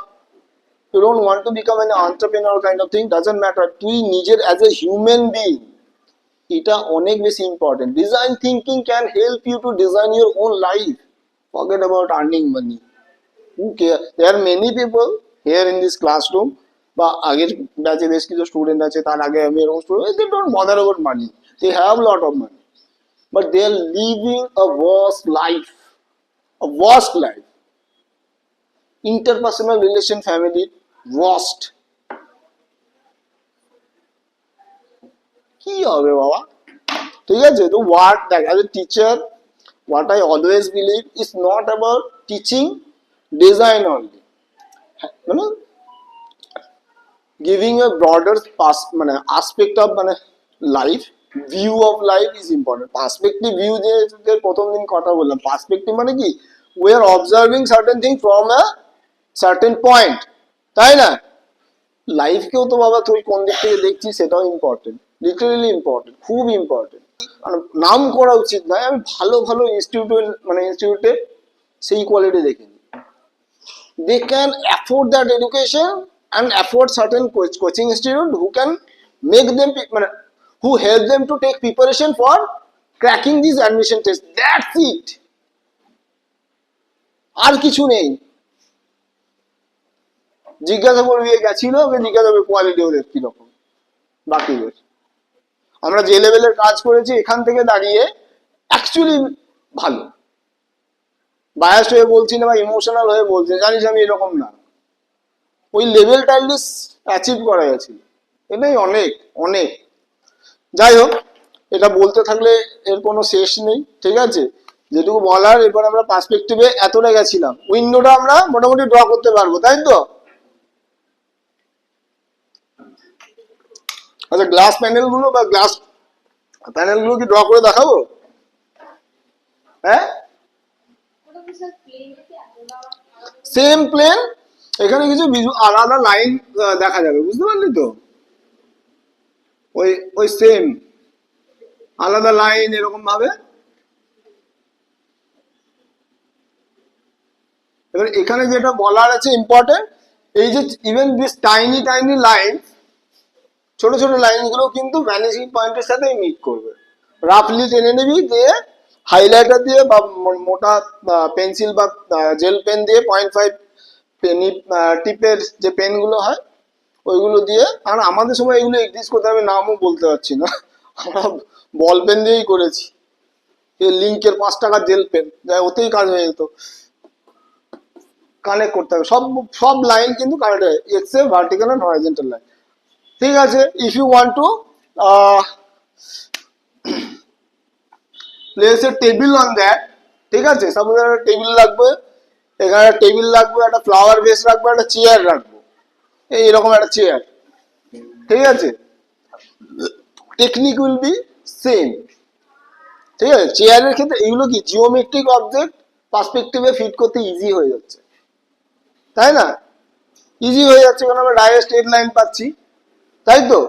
you don't want to become an entrepreneur kind of thing, doesn't matter, তুই নিজের as a human being, এটা অনেক বেশি important. Design thinking can help you to design your own life, forget about earning money, who care, there are many people here in this classroom, বা আগের ব্যাচে বেশ কিছু স্টুডেন্ট আছে, তার আগে আমি এরকম student, they don't bother about money, they have a lot of money, but they are living a worst life, a worst life, interpersonal relation, family worst, কি হবে বাবা? ঠিক আছে, তো what that as a teacher, what I always believe is not about teaching design only, giving a broader মানে aspect of মানে life, view of life is important. Perspective view যে প্রথম দিন কথা বললাম, পার্সপেক্টিভ মানে কি we are observing certain thing from a certain point, তাই না? লাইফকেও তো বাবা তুই কোন দিক থেকে দেখছিস সেটাও ইম্পর্টেন্ট, লিটারেলি ইম্পর্টেন্ট, খুব ইম্পর্টেন্ট। নাম করা উচিত নয়, আমি ভালো ভালো ইনস্টিটিউটে সেই কোয়ালিটি দেখিনি। They can afford that education and afford certain coaching institute who can make them who help them to take preparation for cracking these admission tests. That's it. আর কিছু নেই। জিজ্ঞাসা করবি গেছিল, ওকে জিজ্ঞাসা করবি কোয়ালিটি ওদের কিরকম। বাকিদের আমরা যে লেভেলের কাজ করেছি এখান থেকে দাঁড়িয়ে অ্যাকচুয়ালি ভালো। বায়াস হয়ে বলছি না বা ইমোশনাল হয়ে বলছি, জানিস আমি এরকম না, ওই লেভেলটা অ্যাটলিস্ট অ্যাচিভ করা গেছিল, এটাই অনেক অনেক। যাই হোক, এটা বলতে থাকলে এর কোনো শেষ নেই, ঠিক আছে? যেটুকু বলার, এবার আমরা পার্সপেক্টিভে এতটা গেছিলাম, উইন্ডোটা আমরা মোটামুটি ড্র করতে পারবো, তাই তো? আচ্ছা, গ্লাস প্যানেলগুলো বা গ্লাস প্যানেলগুলো কি ড্র করে দেখাবো? হ্যাঁ, সেম প্লেন, এখানে কিছু আলাদা লাইন দেখা যাবে, বুঝতে পারলি তো? ওই ওই সেম আলাদা লাইন এরকম ভাবে। এবার এখানে যেটা বলার আছে ইম্পর্টেন্ট, এই যে even this tiny tiny line, ছোট ছোট লাইনগুলো কিন্তু ভ্যানিশিং পয়েন্টের সাথে মিট করবে। রাফলি টেনে নিবি, দিয়ে হাইলাইটার দিয়ে বা মোটা পেন্সিল বা জেল পেন দিয়ে 0.5 টিপের যে পেনগুলো হয় ওইগুলো দিয়ে, আর আমাদের সময় এগুলো এক্সিস্ট করতে, আমি নামও বলতে পারছি না, আমরা বল পেন দিয়েই করেছি। এই লিঙ্কের 5 টাকার জেল পেন, যাই ওতেই কাজ হয়ে যেত। কানেক্ট করতে হবে সব সব লাইন, কিন্তু কানেক্ট হয় except vertical and horizontal line, ঠিক আছে? If you want to place a table on that, ঠিক আছে? সাপোজ একটা টেবিল রাখবে, এখানে টেবিল রাখবো, একটা ফ্লাওয়ার বেস রাখবো, একটা চেয়ার রাখবো, এইরকম একটা চেয়ার, ঠিক আছে? টেকনিক উইল বি সেম, ঠিক আছে? চেয়ারের ক্ষেত্রে এগুলো কি জিওমেট্রিক অবজেক্ট, পার্সপেক্টিভে ফিট করতে ইজি হয়ে যাচ্ছে, তাই না? ইজি হয়ে যাচ্ছে কারণ আমরা ডাইরেক্ট স্ট্রেট লাইন পাচ্ছি, তাই তো?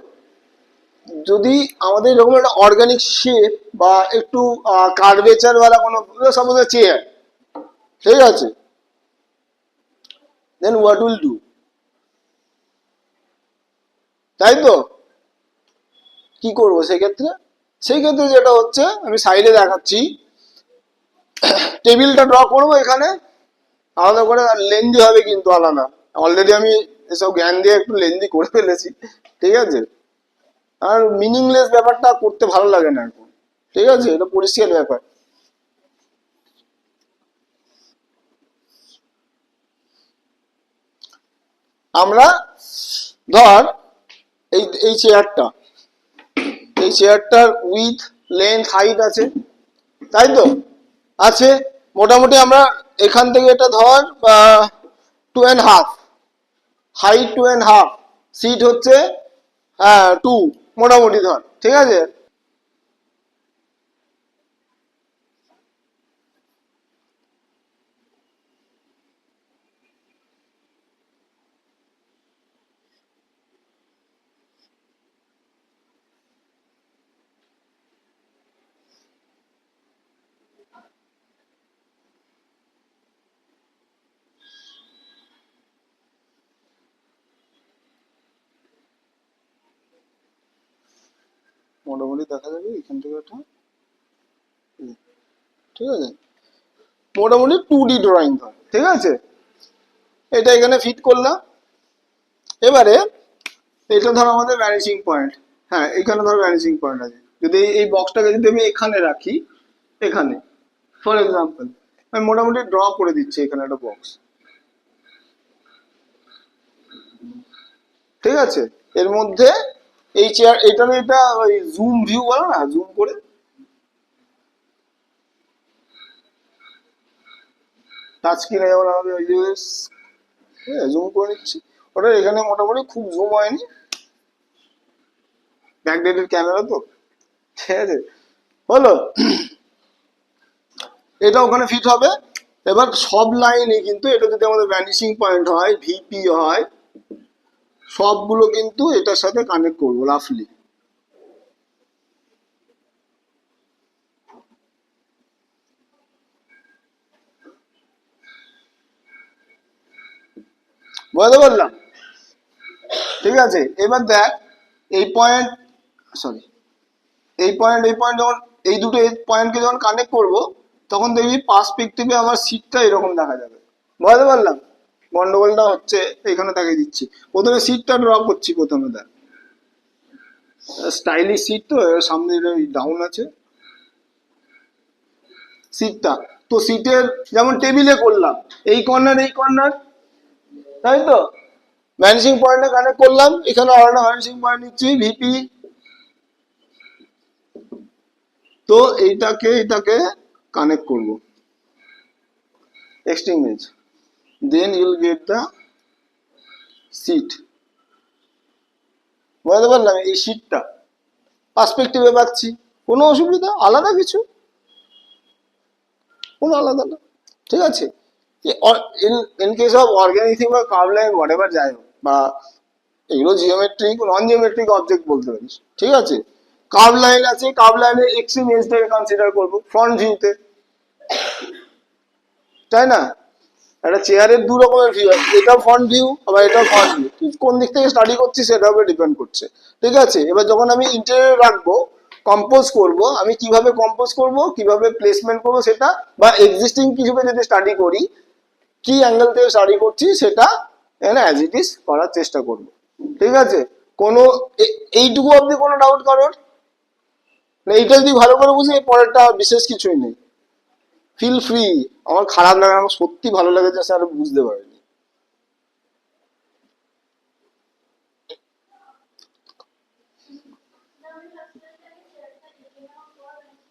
যদি আমাদের এরকম একটা অর্গানিক শেপ বা একটু কার্ভেচার ওয়ালা কোনো, সাপোজ চেয়ার, ঠিক আছে? দেন হোয়াট উইল ডু, তাই তো? কি করবো সেক্ষেত্রে? সেই ক্ষেত্রে যেটা হচ্ছে, আমি সাইডে দেখাচ্ছি, টেবিলটা ড্র করবো এখানে আলাদা করে, আর লেন্দি হবে কিন্তু আলাদা, অলরেডি আমি এসব জ্ঞান দিয়ে একটু লেন্দি করে ফেলেছি, ঠিক আছে? আর মিনিংলেস ব্যাপারটা করতে ভালো লাগে না এখন, ঠিক আছে? এটা পরিষ্কার ব্যাপার। আমরা ধর এই এই চেয়ারটা, এই চেয়ারটার উইথ লেন্থ হাইট আছে, তাই তো? আছে মোটামুটি। আমরা এখান থেকে এটা ধর 2.5 হাইট, 2.5 সিট হচ্ছে 2 মোটামুটি ধর, ঠিক আছে? মোটামুটি দেখা যাবে এখান থেকে একটা, ঠিক আছে? মোটামুটি 2D ড্রয়িং ধর, ঠিক আছে? এটা এখানে ফিট করলাম। এবারে এটা ধর আমাদের ভ্যানিশিং পয়েন্ট, হ্যাঁ এখানে ধর ভ্যানিশিং পয়েন্ট আছে। যদি এই বক্সটাকে যদি আমি এখানে রাখি, এখানে ফর এক্সাম্পল আমি মোটামুটি ড্র করে দিচ্ছি এখানে একটা বক্স, ঠিক আছে? এর মধ্যে এই চেয়ার, এটা ওই জুম ভিউ বলো না, জুম করে টাচ স্ক্রিনে যেমন আমাদের ওই যে জুম করে নিচ্ছি, ওটা এখানে মোটামুটি খুব জুম হয়নি, ব্যাকডেটেড ক্যামেরা তো, ঠিক আছে? হলো, এটা ওখানে ফিট হবে। এবার সব লাইনে কিন্তু এটা যদি আমাদের ভ্যানিশিং পয়েন্ট হয়, ভিপি হয়, সবগুলো কিন্তু এটার সাথে কানেক্ট করবো রাফলি। বুঝতে পারলাম? ঠিক আছে, এবার দেখ এই পয়েন্ট, সরি, এই পয়েন্ট যখন এই দুটো পয়েন্টকে যখন কানেক্ট করব, তখন দেখবি পার্সপেক্টিভে আমার সিটটা এরকম দেখা যাবে। বুঝতে পারলাম? গন্ডগোলটা হচ্ছে এখানে দেখিয়ে দিচ্ছি। প্রথমে সিটটা ড্র করছি, প্রথমে দেখ স্টাইলিশ সিট, তো সামনে ডাউন আছে সিটটা। তো সিটের যেমন টেবিলে করলাম, এই কর্নার এই কর্নার, তাই তো ভ্যানিশিং পয়েন্টে কানেক্ট করলাম, এখানে আরেকটা ভ্যানিশিং পয়েন্ট নিচ্ছি ভিপি। তো এটাকে কানেক্ট করব extreme edge, then you'll get the seat. বুঝতে পারলাম? এই সিটটা পার্সপেক্টিভে পাচ্ছি, কোনো অসুবিধা আলাদা কিছু, কোনো আলাদা না। ঠিক আছে, ইন কেস অফ অর্গানিক বা কার্ভ লাইন হোয়াট এভার যাই হোক, বা এগুলো জিওমেট্রিক নন জিওমেট্রিক অবজেক্ট বলতে পারিস। ঠিক আছে, কার্ভ লাইন আছে, কার্ভ লাইনের এক্সট্রিম এজটাকে কনসিডার করবো ফ্রন্ট ভিউতে, তাই না? একটা চেয়ারের দু রকমের ভিউ আছে, এটা ফ্রন্ট ভিউ আবার এটা ফ্রন্ট ভিউ, তুই কোন দিক থেকে স্টাডি করছিস সেটার উপরে ডিপেন্ড করছে। ঠিক আছে, এবার যখন আমি ইন্টেরিয়র রাখবো, কম্পোজ করব, আমি কিভাবে কম্পোজ করব, কিভাবে প্লেসমেন্ট করব সেটা, বা এক্সিস্টিং কিছু যদি স্টাডি করি, কি অ্যাঙ্গেল থেকে স্টাডি করছি সেটা এখানে অ্যাজ ইট ইজ করার চেষ্টা করব। ঠিক আছে, কোনো এইটুকু অবধি কোনো ডাউট কারোর? এইটা যদি ভালো করে বুঝি, পরেরটা বিশেষ কিছুই নেই। Feel free. আমার খারাপ লাগে, আমার সত্যি ভালো লাগে যে স্যার বুঝতে পারে।